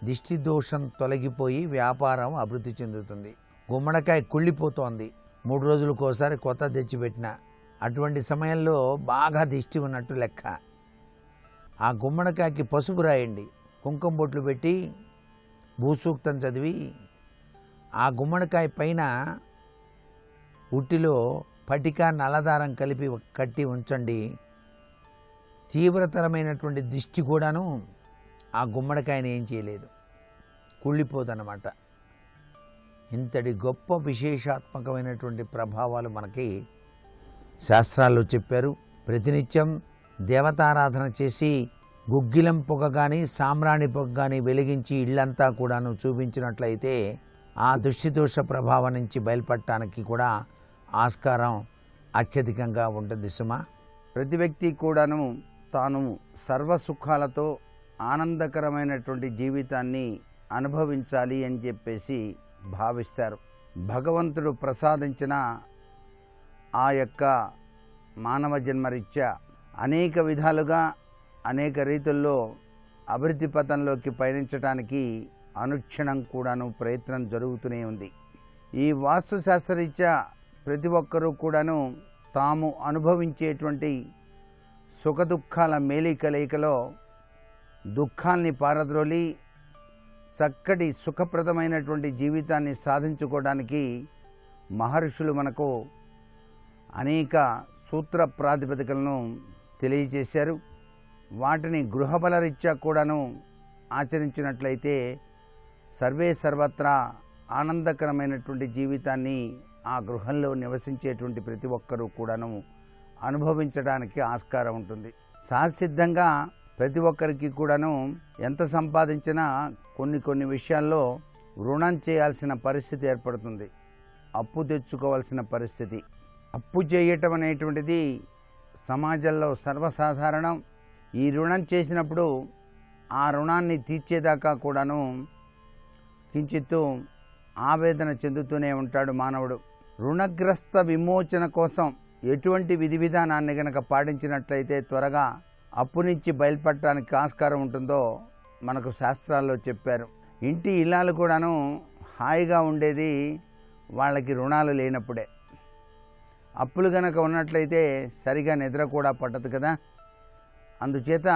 దిష్టి దోషం తొలగిపోయి వ్యాపారం అభివృద్ధి చెందుతుంది. గుమ్మడికాయ కుళ్ళిపోతోంది, 3 రోజులకోసారి కొత్త తెచ్చిపెట్టిన అటువంటి సమయంలో బాగా దిష్టి ఉన్నట్టు లెక్క. ఆ గుమ్మడికాయకి పసుపు రాయండి, కుంకుమ బొట్లు పెట్టి భూసూక్తం చదివి ఆ గుమ్మడికాయ పైన ఉట్టిలో పటిక నల్లదారం కలిపి కట్టి ఉంచండి. తీవ్రతరమైనటువంటి దిష్టి కూడాను ఆ గుమ్మడికాయని ఏం చేయలేదు, కుళ్ళిపోదన్నమాట. ఇంతటి గొప్ప విశేషాత్మకమైనటువంటి ప్రభావాలు మనకి శాస్త్రాల్లో చెప్పారు. ప్రతినిత్యం దేవతారాధన చేసి గుగ్గిలం పొగ కానీ సాంబ్రాణి పొగ కానీ వెలిగించి ఇళ్ళంతా కూడాను చూపించినట్లయితే ఆ దుష్టిదోష ప్రభావం నుంచి బయలుపడటానికి కూడా ఆస్కారం అత్యధికంగా ఉంటుంది సుమా. ప్రతి వ్యక్తి కూడాను తాను సర్వసుఖాలతో ఆనందకరమైనటువంటి జీవితాన్ని అనుభవించాలి అని చెప్పేసి భావిస్తారు. భగవంతుడు ప్రసాదించిన ఆ యొక్క మానవ జన్మరీత్యా అనేక విధాలుగా అనేక రీతుల్లో అభివృద్ధి పథంలోకి పయనించడానికి అనుక్షణం కూడాను ప్రయత్నం జరుగుతూనే ఉంది. ఈ వాస్తుశాస్త్రరీత్యా ప్రతి ఒక్కరూ కూడాను తాము అనుభవించేటువంటి సుఖదుఖాల మేలికలయికలో దుఃఖాల్ని పారద్రోలి చక్కటి సుఖప్రదమైనటువంటి జీవితాన్ని సాధించుకోవడానికి మహర్షులు మనకు అనేక సూత్ర ప్రాతిపదికలను తెలియజేశారు. వాటిని గృహబలరీత్యా కూడాను ఆచరించినట్లయితే సర్వే సర్వత్రా ఆనందకరమైనటువంటి జీవితాన్ని ఆ గృహంలో నివసించేటువంటి ప్రతి ఒక్కరూ కూడాను అనుభవించడానికి ఆస్కారం ఉంటుంది. సహసిద్ధంగా ప్రతి ఒక్కరికి కూడాను ఎంత సంపాదించినా కొన్ని విషయాల్లో రుణం చేయాల్సిన పరిస్థితి ఏర్పడుతుంది, అప్పు తెచ్చుకోవాల్సిన పరిస్థితి. అప్పు చేయటం అనేటువంటిది సమాజంలో సర్వసాధారణం. ఈ రుణం చేసినప్పుడు ఆ రుణాన్ని తీర్చేదాకా కూడాను కించిత్తు ఆవేదన చెందుతూనే ఉంటాడు మానవుడు. రుణగ్రస్త విమోచన కోసం ఎటువంటి విధి విధానాన్ని గనక పాటించినట్లయితే త్వరగా అప్పు నుంచి బయలుపడటానికి ఆస్కారం ఉంటుందో మనకు శాస్త్రాల్లో చెప్పారు. ఇంటి ఇల్లాలు కూడాను హాయిగా ఉండేది వాళ్ళకి రుణాలు లేనప్పుడే. అప్పులు గనక ఉన్నట్లయితే సరిగా నిద్ర కూడా పట్టదు కదా. అందుచేత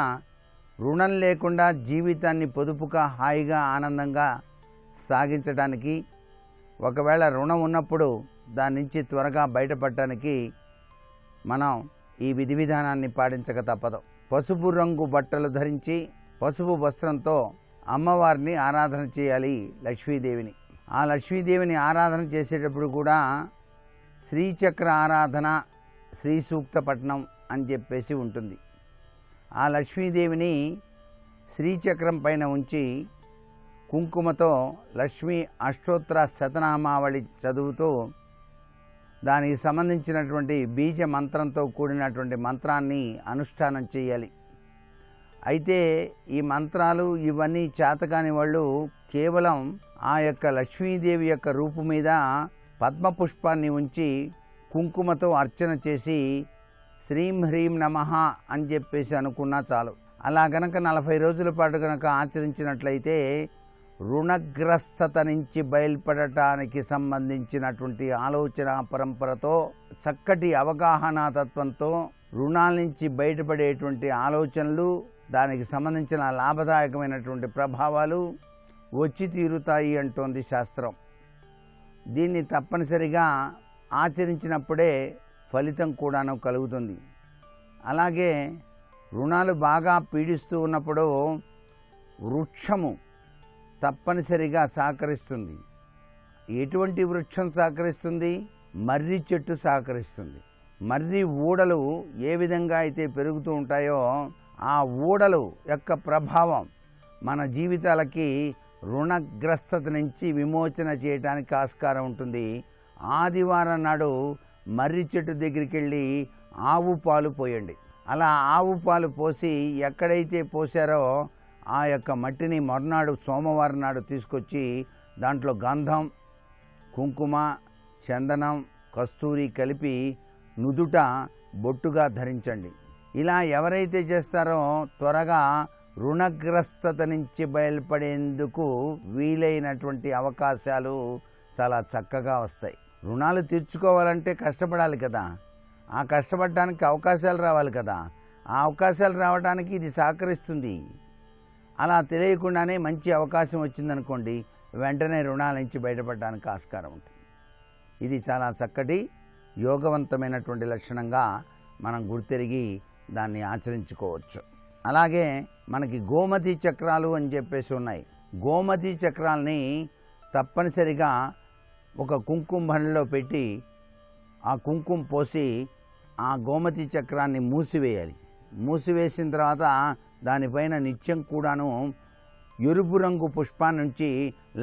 రుణం లేకుండా జీవితాన్ని పొదుపుగా హాయిగా ఆనందంగా సాగించడానికి, ఒకవేళ రుణం ఉన్నప్పుడు దాని నుంచి త్వరగా బయటపడటానికి మనం ఈ విధి విధానాన్ని పాటించక తప్పదు. పసుపు రంగు బట్టలు ధరించి పసుపు వస్త్రంతో అమ్మవారిని ఆరాధన చేయాలి, లక్ష్మీదేవిని. ఆ లక్ష్మీదేవిని ఆరాధన చేసేటప్పుడు కూడా శ్రీచక్ర ఆరాధన, శ్రీ సూక్త పఠనం అని చెప్పేసి ఉంటుంది. ఆ లక్ష్మీదేవిని శ్రీచక్రం పైన ఉంచి కుంకుమతో లక్ష్మీ అష్టోత్తర శతనామావళి చదువుతూ దానికి సంబంధించినటువంటి బీజ మంత్రంతో కూడినటువంటి మంత్రాన్ని అనుష్ఠానం చేయాలి. అయితే ఈ మంత్రాలు ఇవన్నీ చేతకాని వాళ్ళు కేవలం ఆ యొక్క లక్ష్మీదేవి యొక్క రూపు మీద పద్మపుష్పాన్ని ఉంచి కుంకుమతో అర్చన చేసి శ్రీం హ్రీం నమః అని చెప్పేసి అనుకున్నా చాలు. అలా గనక 40 రోజుల పాటు గనక ఆచరించినట్లయితే రుణగ్రస్తత నుంచి బయలుపడటానికి సంబంధించినటువంటి ఆలోచన పరంపరతో, చక్కటి అవగాహన తత్వంతో రుణాల నుంచి బయటపడేటువంటి ఆలోచనలు, దానికి సంబంధించిన లాభదాయకమైనటువంటి ప్రభావాలు వచ్చి తీరుతాయి అంటోంది శాస్త్రం. దీన్ని తప్పనిసరిగా ఆచరించినప్పుడే ఫలితం కూడాను కలుగుతుంది. అలాగే రుణాలు బాగా పీడిస్తూ ఉన్నప్పుడు వృక్షము తప్పనిసరిగా సహకరిస్తుంది. ఎటువంటి వృక్షం సహకరిస్తుంది? మర్రి చెట్టు సహకరిస్తుంది. మర్రి ఊడలు ఏ విధంగా అయితే పెరుగుతూ ఉంటాయో ఆ ఊడలు యొక్క ప్రభావం మన జీవితాలకి రుణగ్రస్తత నుంచి విమోచన చేయడానికి ఆస్కారం ఉంటుంది. ఆదివారం నాడు మర్రి చెట్టు దగ్గరికి వెళ్ళి ఆవు పాలు పోయండి. అలా ఆవు పాలు పోసి ఎక్కడైతే పోసారో ఆ యొక్క మట్టిని మర్నాడు సోమవారం నాడు తీసుకొచ్చి దాంట్లో గంధం, కుంకుమ, చందనం, కస్తూరి కలిపి నుదుట బొట్టుగా ధరించండి. ఇలా ఎవరైతే చేస్తారో త్వరగా రుణగ్రస్తత నుంచి బయలుపడేందుకు వీలైనటువంటి అవకాశాలు చాలా చక్కగా వస్తాయి. రుణాలు తీర్చుకోవాలంటే కష్టపడాలి కదా, ఆ కష్టపడడానికి అవకాశాలు రావాలి కదా. ఆ అవకాశాలు రావడానికి ఇది సహకరిస్తుంది. అలా తెలియకుండానే మంచి అవకాశం వచ్చిందనుకోండి, వెంటనే రుణాల నుంచి బయటపడడానికి ఆస్కారం ఉంటుంది. ఇది చాలా చక్కటి యోగవంతమైనటువంటి లక్షణంగా మనం గుర్తెరిగి దాన్ని ఆచరించుకోవచ్చు. అలాగే మనకి గోమతి చక్రాలు అని చెప్పేసి ఉన్నాయి. గోమతి చక్రాలని తప్పనిసరిగా ఒక కుంకుమ భండలో పెట్టి ఆ కుంకుమ పోసి ఆ గోమతి చక్రాన్ని మూసివేయాలి. మూసివేసిన తర్వాత దానిపైన నిత్యం కూడాను ఎరుపు రంగు పుష్పాన్ని నుంచి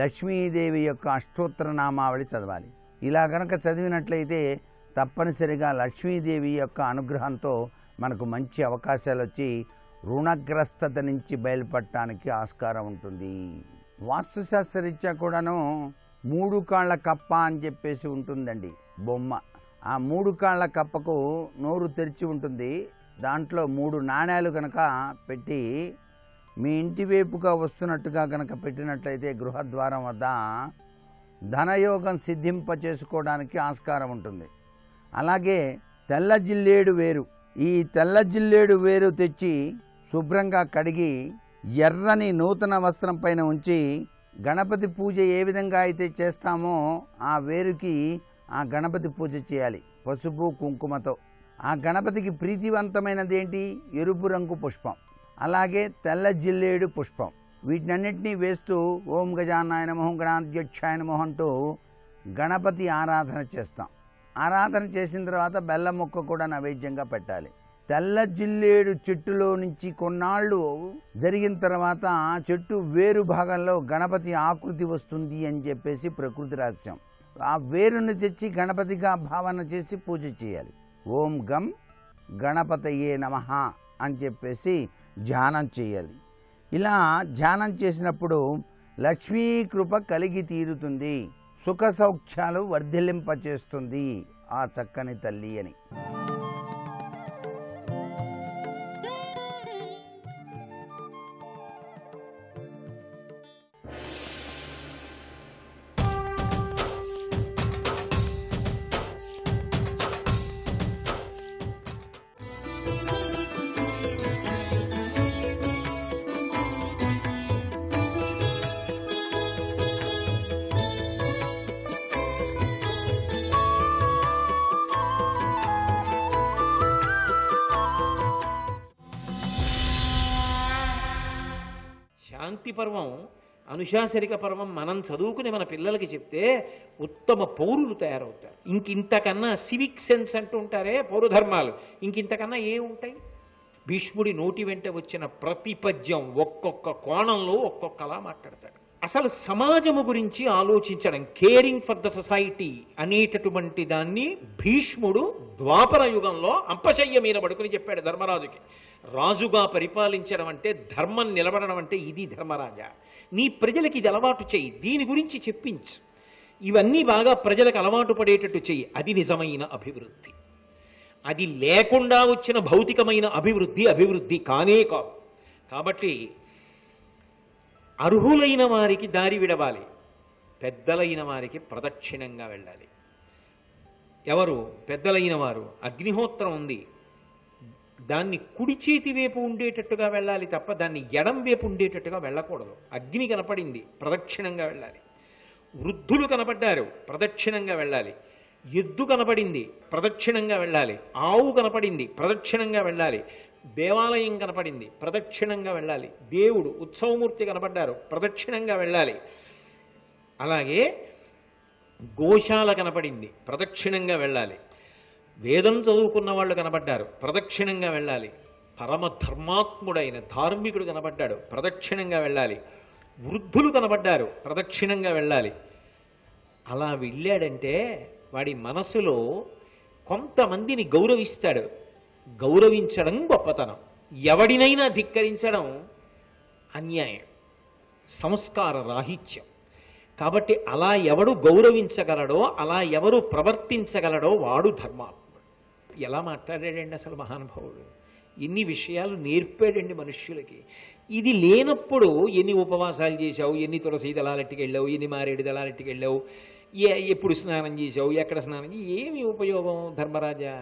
లక్ష్మీదేవి యొక్క అష్టోత్తర నామావళి చదవాలి. ఇలా గనక చదివినట్లయితే తప్పనిసరిగా లక్ష్మీదేవి యొక్క అనుగ్రహంతో మనకు మంచి అవకాశాలు వచ్చి రుణగ్రస్తత నుంచి బయలుపడటానికి ఆస్కారం ఉంటుంది. వాస్తుశాస్త్రరీత్యా కూడాను 3 కాళ్ళ కప్ప అని చెప్పేసి ఉంటుందండి బొమ్మ. ఆ 3 కాళ్ళ కప్పకు నోరు తెరిచి ఉంటుంది. దాంట్లో 3 నాణేలు కనుక పెట్టి మీ ఇంటి వైపుగా వస్తున్నట్టుగా కనుక పెట్టినట్లయితే గృహద్వారం వద్ద ధనయోగం సిద్ధింపచేసుకోవడానికి ఆస్కారం ఉంటుంది. అలాగే తెల్ల జిల్లేడు వేరు, ఈ తెల్ల జిల్లేడు వేరు తెచ్చి శుభ్రంగా కడిగి ఎర్రని నూతన వస్త్రం పైన ఉంచి గణపతి పూజ ఏ విధంగా అయితే చేస్తామో ఆ వేరుకి ఆ గణపతి పూజ చేయాలి పసుపు కుంకుమతో. ఆ గణపతికి ప్రీతివంతమైనది ఏంటి? ఎరుపు రంగు పుష్పం, అలాగే తెల్ల జిల్లేడు పుష్పం. వీటినన్నింటినీ వేస్తూ ఓం గజానాయ నమః గణాధ్యక్షాయ నమః అంటూ గణపతి ఆరాధన చేస్తాం. ఆరాధన చేసిన తర్వాత బెల్లం ముక్క కూడా నైవేద్యంగా పెట్టాలి. తెల్ల జిల్లేడు చెట్టులో నుంచి కొన్నాళ్ళు జరిగిన తర్వాత ఆ చెట్టు వేరు భాగంలో గణపతి ఆకృతి వస్తుంది అని చెప్పేసి ప్రకృతి రహస్యం. ఆ వేరుని తెచ్చి గణపతిగా భావన చేసి పూజ చేయాలి. ఓం గం గణపతయే నమః అని చెప్పేసి ధ్యానం చేయాలి. ఇలా ధ్యానం చేసినప్పుడు లక్ష్మీ కృప కలిగి తీరుతుంది, సుఖ సౌఖ్యాలు వర్ధిల్లింపచేస్తుంది ఆ చక్కని తల్లి అని. శాంతి పర్వం, అనుశాసనిక పర్వం మనం చదువుకుని మన పిల్లలకి చెప్తే ఉత్తమ పౌరులు తయారవుతారు. ఇంకింతకన్నా సివిక్ సెన్స్ అంటూ ఉంటారే పౌరధర్మాలు, ఇంకింతకన్నా ఏముంటాయి? భీష్ముడి నోటి వెంట వచ్చిన ప్రతి పద్యం ఒక్కొక్క కోణంలో ఒక్కొక్కలా మాట్లాడతాడు. అసలు సమాజము గురించి ఆలోచించడం, కేరింగ్ ఫర్ ద సొసైటీ అనేటటువంటి దాన్ని భీష్ముడు ద్వాపర యుగంలో అంపశయ్య మీద పడుకుని చెప్పాడు ధర్మరాజుకి. రాజుగా పరిపాలించడం అంటే, ధర్మం నిలబడడం అంటే ఇది ధర్మరాజా. నీ ప్రజలకి ఇది అలవాటు చెయ్యి, దీని గురించి చెప్పించు, ఇవన్నీ బాగా ప్రజలకు అలవాటు పడేటట్టు చెయ్యి. అది నిజమైన అభివృద్ధి. అది లేకుండా వచ్చిన భౌతికమైన అభివృద్ధి కానే కాదు. కాబట్టి అర్హులైన వారికి దారి విడవాలి, పెద్దలైన వారికి ప్రదక్షిణంగా వెళ్ళాలి. ఎవరు పెద్దలైన వారు? అగ్నిహోత్రం ఉంది, దాన్ని కుడి చేతి వైపు ఉండేటట్టుగా వెళ్ళాలి తప్ప దాన్ని ఎడం వైపు ఉండేటట్టుగా వెళ్ళకూడదు. అగ్ని కనపడింది, ప్రదక్షిణంగా వెళ్ళాలి. వృద్ధులు కనపడ్డారు, ప్రదక్షిణంగా వెళ్ళాలి. ఎద్దు కనపడింది, ప్రదక్షిణంగా వెళ్ళాలి. ఆవు కనపడింది, ప్రదక్షిణంగా వెళ్ళాలి. దేవాలయం కనపడింది, ప్రదక్షిణంగా వెళ్ళాలి. దేవుడు ఉత్సవమూర్తి కనపడ్డారు, ప్రదక్షిణంగా వెళ్ళాలి. అలాగే గోశాల కనపడింది, ప్రదక్షిణంగా వెళ్ళాలి. వేదం చదువుకున్న వాళ్ళు కనపడ్డారు, ప్రదక్షిణంగా వెళ్ళాలి. పరమ ధర్మాత్ముడైన ధార్మికుడు కనపడ్డాడు, ప్రదక్షిణంగా వెళ్ళాలి. వృద్ధులు కనపడ్డారు, ప్రదక్షిణంగా వెళ్ళాలి. అలా వెళ్ళాడంటే వాడి మనసులో కొంతమందిని గౌరవిస్తాడు. గౌరవించడం గొప్పతనం, ఎవడినైనా ధిక్కరించడం అన్యాయం, సంస్కార రాహిత్యం. కాబట్టి అలా ఎవడు గౌరవించగలడో, అలా ఎవరు ప్రవర్తించగలడో వాడు ధర్మాత్ముడు. ఎలా మాట్లాడాడండి అసలు మహానుభావుడు! ఎన్ని విషయాలు నేర్పాడండి మనుష్యులకి. ఇది లేనప్పుడు ఎన్ని ఉపవాసాలు చేశావు, ఎన్ని తులసి దళాలెట్టుకు వెళ్ళావు, ఎన్ని మారేడు దళాలెట్టుకు వెళ్ళావు, ఎప్పుడు స్నానం చేశావు, ఎక్కడ స్నానం, ఏమి ఉపయోగం ధర్మరాజా?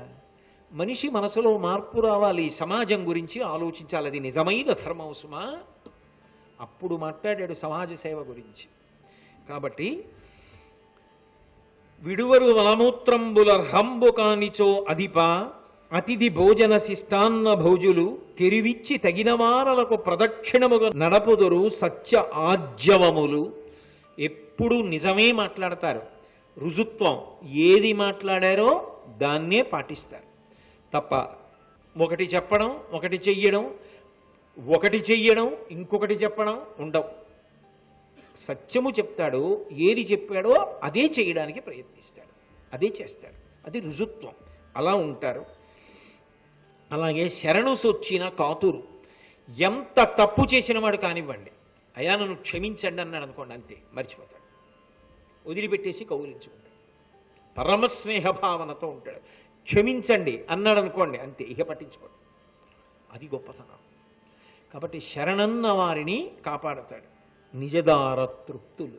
మనిషి మనసులో మార్పు రావాలి, సమాజం గురించి ఆలోచించాలి. అది నిజమైన ధర్మం సుమా. అప్పుడు మాట్లాడాడు సమాజ సేవ గురించి. కాబట్టి విడువరు మలమూత్రంబులర్హంబు కానిచో అధిప అతిథి భోజన శిష్టాన్న భోజులు తెరివిచ్చి తగిన వారలకు ప్రదక్షిణముగా నడపుదురు సత్య ఆజ్యవములు. ఎప్పుడు నిజమే మాట్లాడతారు. రుజుత్వం ఏది మాట్లాడారో దాన్నే పాటిస్తారు తప్ప ఒకటి చెప్పడం ఒకటి చెయ్యడం ఇంకొకటి చెప్పడం ఉండవు. సత్యము చెప్తాడు, ఏది చెప్పాడో అదే చేయడానికి ప్రయత్నిస్తాడు, అదే చేస్తాడు. అది రుజుత్వం. అలా ఉంటారు. అలాగే శరణు సొచ్చిన కాతురు. ఎంత తప్పు చేసిన వాడు కానివ్వండి, అయ్యా నన్ను క్షమించండి అన్నాడు అనుకోండి, అంతే మర్చిపోతాడు, వదిలిపెట్టేసి కౌగిలించుకుంటాడు, పరమస్నేహ భావనతో ఉంటాడు. క్షమించండి అన్నాడు అనుకోండి, అంతే, ఇక పట్టించుకోడు. అది గొప్పతనం. కాబట్టి శరణన్న వారిని కాపాడతాడు. నిజదార తృప్తులు.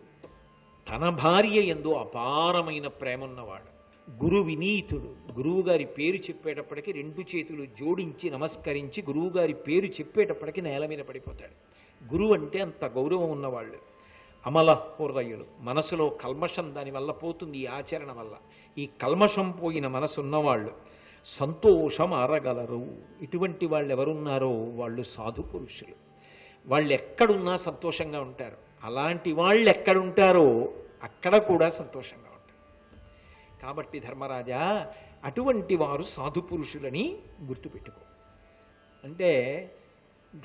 తన భార్య యందు అపారమైన ప్రేమ ఉన్నవాడు. గురు వినీతుడు. గురువుగారి పేరు చెప్పేటప్పటికి 2 చేతులు జోడించి నమస్కరించి గురువుగారి పేరు చెప్పేటప్పటికి నేల మీద పడిపోతాడు. గురువు అంటే అంత గౌరవం ఉన్నవాళ్ళు. అమల హృదయులు. మనసులో కల్మషం దానివల్ల పోతుంది, ఈ ఆచరణ వల్ల. ఈ కల్మషం పోయిన మనసు ఉన్నవాళ్ళు సంతోషం అరగలరు. ఇటువంటి వాళ్ళు ఎవరున్నారో వాళ్ళు సాధు పురుషులు. వాళ్ళు ఎక్కడున్నా సంతోషంగా ఉంటారు. అలాంటి వాళ్ళు ఎక్కడుంటారో అక్కడ కూడా సంతోషంగా ఉంటారు. కాబట్టి ధర్మరాజా, అటువంటి వారు సాధు పురుషులని గుర్తుపెట్టుకో. అంటే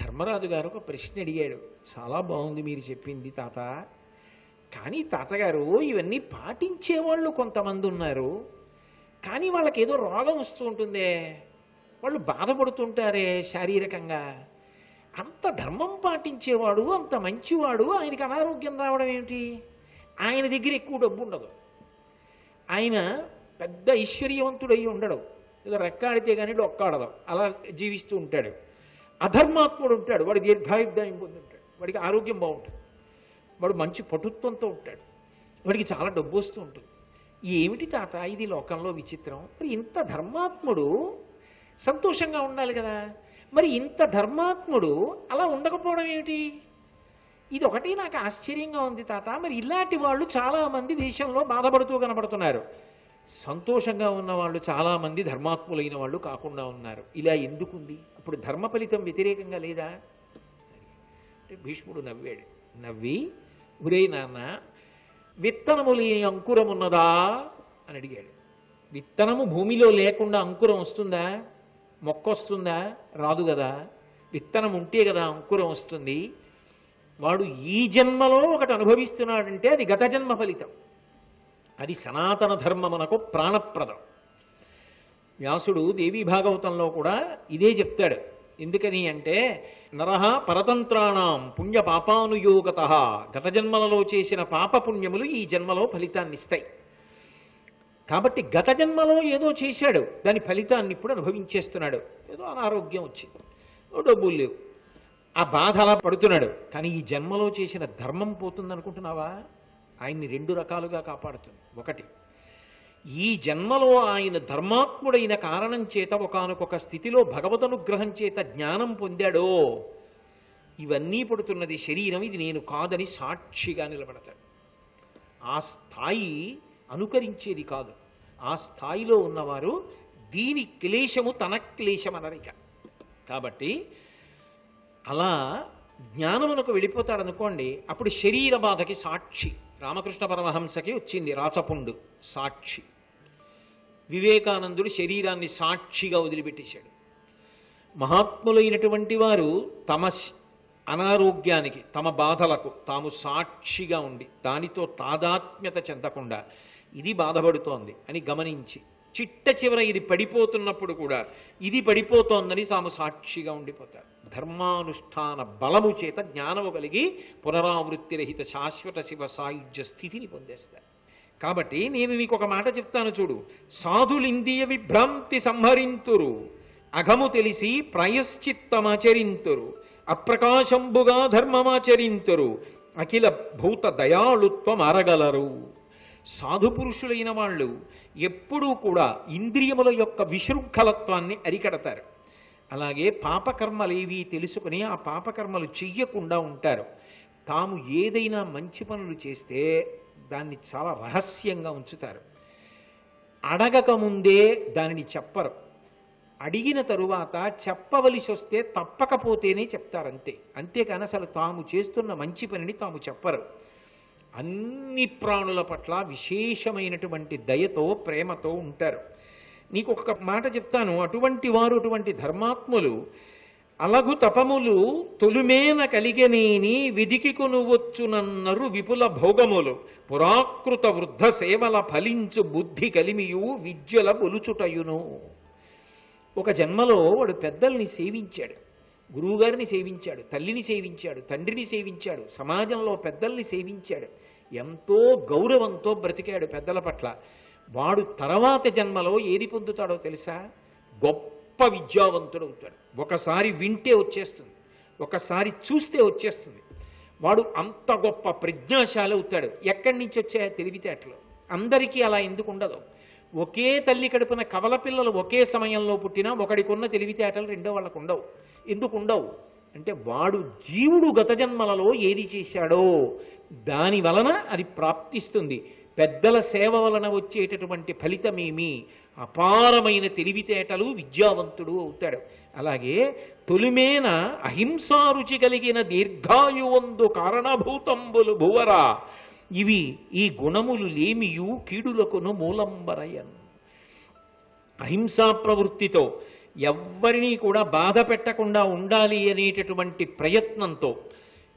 ధర్మరాజు గారు ఒక ప్రశ్న అడిగాడు. చాలా బాగుంది మీరు చెప్పింది తాత, కానీ తాతగారు ఇవన్నీ పాటించేవాళ్ళు కొంతమంది ఉన్నారు, కానీ వాళ్ళకి ఏదో రోగం వస్తూ ఉంటుందే, వాళ్ళు బాధపడుతుంటారే శారీరకంగా. అంత ధర్మం పాటించేవాడు, అంత మంచివాడు, ఆయనకి అనారోగ్యం రావడం ఏమిటి? ఆయన దగ్గర ఎక్కువ డబ్బు ఉండదు, ఆయన పెద్ద ఐశ్వర్యవంతుడై ఉండడు, ఏదో రెక్కాడితే కానీ డొక్కాడదు, అలా జీవిస్తూ ఉంటాడు. అధర్మాత్ముడు ఉంటాడు, వాడు దీర్ఘాయుర్దాయం పొందుంటాడు, వాడికి ఆరోగ్యం బాగుంటుంది, వాడు మంచి పటుత్వంతో ఉంటాడు, వాడికి చాలా డబ్బు వస్తూ ఉంటుంది. ఏమిటి తాత ఇది లోకంలో విచిత్రం? మరి ఇంత ధర్మాత్ముడు సంతోషంగా ఉండాలి కదా, మరి ఇంత ధర్మాత్ముడు అలా ఉండకపోవడం ఏమిటి? ఇది ఒకటి నాకు ఆశ్చర్యంగా ఉంది తాత. మరి ఇలాంటి వాళ్ళు చాలామంది దేశంలో బాధపడుతూ కనబడుతున్నారు. సంతోషంగా ఉన్న వాళ్ళు చాలామంది ధర్మాత్ములైన వాళ్ళు కాకుండా ఉన్నారు. ఇలా ఎందుకుంది? అప్పుడు ధర్మ ఫలితం వ్యతిరేకంగా లేదా? అంటే భీష్ముడు నవ్వాడు. నవ్వి, ఒరే నాన్న, విత్తనము లేని అంకురం ఉన్నదా అని అడిగాడు. విత్తనము భూమిలో లేకుండా అంకురం వస్తుందా? మొక్క వస్తుందా? రాదు కదా. విత్తనం ఉంటే కదా అంకురం వస్తుంది. వాడు ఈ జన్మలో ఒకటి అనుభవిస్తున్నాడంటే అది గత జన్మ ఫలితం. అది సనాతన ధర్మమునకు ప్రాణప్రదం. వ్యాసుడు దేవీ భాగవతంలో కూడా ఇదే చెప్తాడు. ఎందుకని అంటే, నరహ పరతంత్రాణం పుణ్య పాపానుయోగత, గత జన్మలలో చేసిన పాపపుణ్యములు ఈ జన్మలో ఫలితాన్ని ఇస్తాయి. కాబట్టి గత జన్మలో ఏదో చేశాడు, దాని ఫలితాన్ని ఇప్పుడు అనుభవించేస్తున్నాడు. ఏదో అనారోగ్యం వచ్చింది, డబ్బులు లేవు, ఆ బాధ అలా పడుతున్నాడు. కానీ ఈ జన్మలో చేసిన ధర్మం పోతుందనుకుంటున్నావా? ఆయన్ని 2 రకాలుగా కాపాడుతుంది. ఒకటి, ఈ జన్మలో ఆయన ధర్మాత్ముడైన కారణం చేత ఒకానొక స్థితిలో భగవదనుగ్రహం చేత జ్ఞానం పొందాడో, ఇవన్నీ పడుతున్నది శరీరం, ఇది నేను కాదని సాక్షిగా నిలబడతాడు. ఆ స్థాయి అనుకరించేది కాదు. ఆ స్థాయిలో ఉన్నవారు దీని క్లేశము తన క్లేశం అనరిక. కాబట్టి అలా జ్ఞానమునకు వెళ్ళిపోతాడనుకోండి, అప్పుడు శరీర బాధకి సాక్షి. రామకృష్ణ పరమహంసకి వచ్చింది రాచపుండు సాక్షి. వివేకానందుడు శరీరాన్ని సాక్షిగా వదిలిపెట్టేశాడు. మహాత్ములైనటువంటి వారు తమ అనారోగ్యానికి, తమ బాధలకు తాము సాక్షిగా ఉండి దానితో తాదాత్మ్యత చెందకుండా ఇది బాధపడుతోంది అని గమనించి చిట్ట చివర ఇది పడిపోతున్నప్పుడు కూడా ఇది పడిపోతోందని తాము సాక్షిగా ఉండిపోతారు. ధర్మానుష్ఠాన బలము చేత జ్ఞానము కలిగి పునరావృత్తి రహిత శాశ్వత శివ సాయుధ్య స్థితిని పొందేస్తారు. కాబట్టి నేను నీకు ఒక మాట చెప్తాను చూడు. సాధులిందియ విభ్రాంతి సంహరింతురు, అఘము తెలిసి ప్రాయశ్చిత్తమాచరింతురు, అప్రకాశంబుగా ధర్మమాచరింతురు, అఖిల భూత దయాళుత్వం అరగలరు. సాధు పురుషులైన వాళ్ళు ఎప్పుడూ కూడా ఇంద్రియముల యొక్క విశృంఖలత్వాన్ని అరికడతారు. అలాగే పాపకర్మలేవి తెలుసుకుని ఆ పాపకర్మలు చెయ్యకుండా ఉంటారు. తాము ఏదైనా మంచి పనులు చేస్తే దాన్ని చాలా రహస్యంగా ఉంచుతారు. అడగక ముందే దానిని చెప్పరు. అడిగిన తరువాత చెప్పవలసి వస్తే తప్పకపోతేనే చెప్తారంతే. అంతేకాని అసలు తాము చేస్తున్న మంచి పనిని తాము చెప్పరు. అన్ని ప్రాణుల పట్ల విశేషమైనటువంటి దయతో ప్రేమతో ఉంటారు. నీకు ఒక మాట చెప్తాను. అటువంటి వారు, అటువంటి ధర్మాత్ములు అలగు తపములు తొలుమేన కలిగనేని విధికి కొనువచ్చునన్నరు విపుల భోగములు పురాకృత వృద్ధ సేవల ఫలించు బుద్ధి కలిమియు విద్యల బొలుచుటయును. ఒక జన్మలో వాడు పెద్దల్ని సేవించాడు, గురువుగారిని సేవించాడు, తల్లిని సేవించాడు, తండ్రిని సేవించాడు, సమాజంలో పెద్దల్ని సేవించాడు, ఎంతో గౌరవంతో బ్రతికాడు పెద్దల పట్ల. వాడు తర్వాత జన్మలో ఏది పొందుతాడో తెలుసా? గొప్ప విద్యావంతుడు అవుతాడు. ఒకసారి వింటే వచ్చేస్తుంది, ఒకసారి చూస్తే వచ్చేస్తుంది. వాడు అంత గొప్ప ప్రజ్ఞాశాలి అవుతాడు. ఎక్కడి నుంచి వచ్చాయో తెలివితేటలు. అందరికీ అలా ఎందుకు ఉండదు? ఒకే తల్లి కడుపున కవల పిల్లలు ఒకే సమయంలో పుట్టినా ఒకడికున్న తెలివితేటలు రెండో వాళ్ళకు ఉండవు. ఎందుకు ఉండవు అంటే వాడు జీవుడు గత జన్మలలో ఏది చేశాడో దాని వలన అది ప్రాప్తిస్తుంది. పెద్దల సేవ వలన వచ్చేటటువంటి ఫలితమేమి? అపారమైన తెలివితేటలు, విద్యావంతుడు అవుతాడు. అలాగే తొలిమేన అహింసారుచి కలిగిన దీర్ఘాయువందు కారణభూతంబులు భువరా ఇవి ఈ గుణములు లేమియు కీడులకును మూలంబరయన్. అహింసా ప్రవృత్తితో ఎవ్వరినీ కూడా బాధ పెట్టకుండా ఉండాలి అనేటటువంటి ప్రయత్నంతో,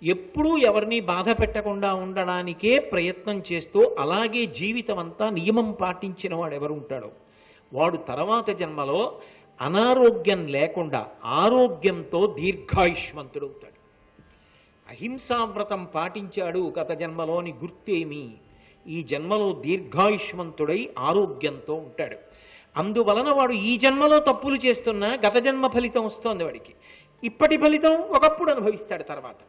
ఎప్పుడూ ఎవరిని బాధ పెట్టకుండా ఉండడానికే ప్రయత్నం చేస్తూ అలాగే జీవితం అంతా నియమం పాటించిన వాడు ఎవరుంటాడో వాడు తర్వాత జన్మలో అనారోగ్యం లేకుండా ఆరోగ్యంతో దీర్ఘాయుష్మంతుడవుతాడు. అహింసావ్రతం పాటించాడు గత జన్మలోని గుర్తేమి? ఈ జన్మలో దీర్ఘాయుష్మంతుడై ఆరోగ్యంతో ఉంటాడు. అందువలన వాడు ఈ జన్మలో తప్పులు చేస్తున్నా గత జన్మ ఫలితం వస్తోంది వాడికి. ఇప్పటి ఫలితం ఒకప్పుడు అనుభవిస్తాడు తర్వాత.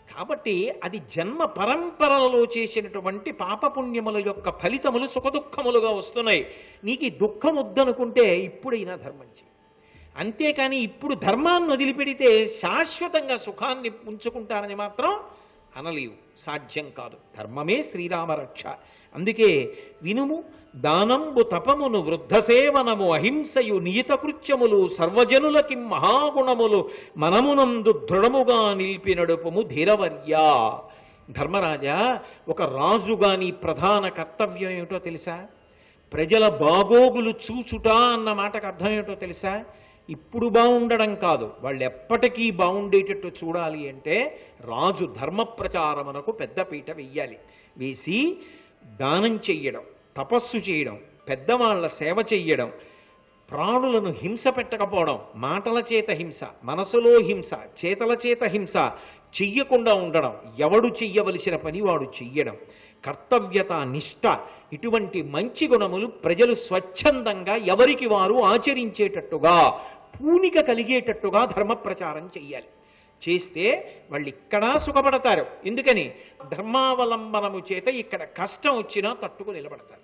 కాబట్టి అది జన్మ పరంపరలలో చేసినటువంటి పాపపుణ్యముల యొక్క ఫలితములు సుఖదుఖములుగా వస్తున్నాయి. నీకు ఈ దుఃఖం వద్దనుకుంటే ఇప్పుడైనా ధర్మం చేయి. అంతేకాని ఇప్పుడు ధర్మాన్ని వదిలిపెడితే శాశ్వతంగా సుఖాన్ని ఉంచుకుంటానని మాత్రం అనలేవు, సాధ్యం కాదు. ధర్మమే శ్రీరామ రక్ష. అందుకే వినుము, దానంబు తపమును వృద్ధ సేవనము అహింసయు నియత కృత్యములు సర్వజనులకి మహాగుణములు మనమునందు దృఢముగా నిలిపినడుపుము ధీరవర్యా. ధర్మరాజా, ఒక రాజుగా నీ ప్రధాన కర్తవ్యం ఏమిటో తెలుసా? ప్రజల బాగోగులు చూచుట అన్న మాటకు అర్థం ఏమిటో తెలుసా? ఇప్పుడు బాగుండడం కాదు, వాళ్ళు ఎప్పటికీ బాగుండేటట్టు చూడాలి అంటే రాజు ధర్మ ప్రచారమునకు పెద్దపీట వెయ్యాలి. వేసి దానం చెయ్యడం, తపస్సు చేయడం, పెద్దవాళ్ల సేవ చెయ్యడం, ప్రాణులను హింస పెట్టకపోవడం, మాటల చేత హింస, మనసులో హింస, చేతల చేత హింస చెయ్యకుండా ఉండడం, ఎవడు చెయ్యవలసిన పని వాడు చెయ్యడం, కర్తవ్యత, నిష్ఠ, ఇటువంటి మంచి గుణములు ప్రజలు స్వచ్ఛందంగా ఎవరికి వారు ఆచరించేటట్టుగా పూనిక కలిగేటట్టుగా ధర్మ ప్రచారం చెయ్యాలి. చేస్తే వాళ్ళు ఇక్కడా సుఖపడతారు. ఎందుకని? ధర్మావలంబనము చేత ఇక్కడ కష్టం వచ్చినా తట్టుకు నిలబడతారు.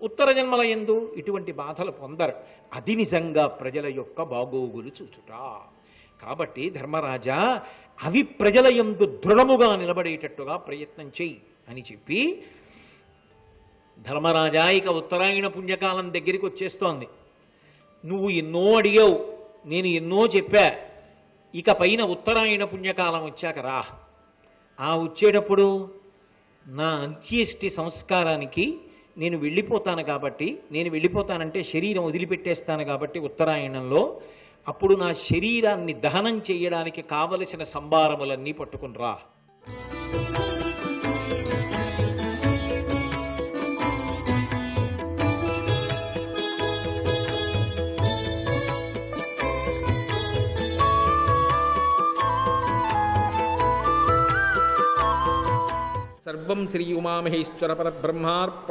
ఉత్తర జన్మల యందు ఇటువంటి బాధలు పొందరు. అది నిజంగా ప్రజల యొక్క బాగోగులు చూచుట. కాబట్టి ధర్మరాజా, అవి ప్రజల యందు దృఢముగా నిలబడేటట్టుగా ప్రయత్నం చెయ్యి అని చెప్పి, ధర్మరాజా ఇక ఉత్తరాయణ పుణ్యకాలం దగ్గరికి వచ్చేస్తోంది. నువ్వు ఎన్నో అడిగావు, నేను ఎన్నో చెప్పా. ఇక పైన ఉత్తరాయణ పుణ్యకాలం వచ్చాక రా. ఆ వచ్చేటప్పుడు నా అంత్యేష్టి సంస్కారానికి నేను వెళ్ళిపోతాను కాబట్టి, నేను వెళ్ళిపోతానంటే శరీరం వదిలిపెట్టేస్తాను కాబట్టి ఉత్తరాయణంలో, అప్పుడు నా శరీరాన్ని దహనం చేయడానికి కావలసిన సంభారములన్నీ పట్టుకుని రా. సర్వం శ్రీ ఉమామహేశ్వర పరబ్రహ్మార్పణ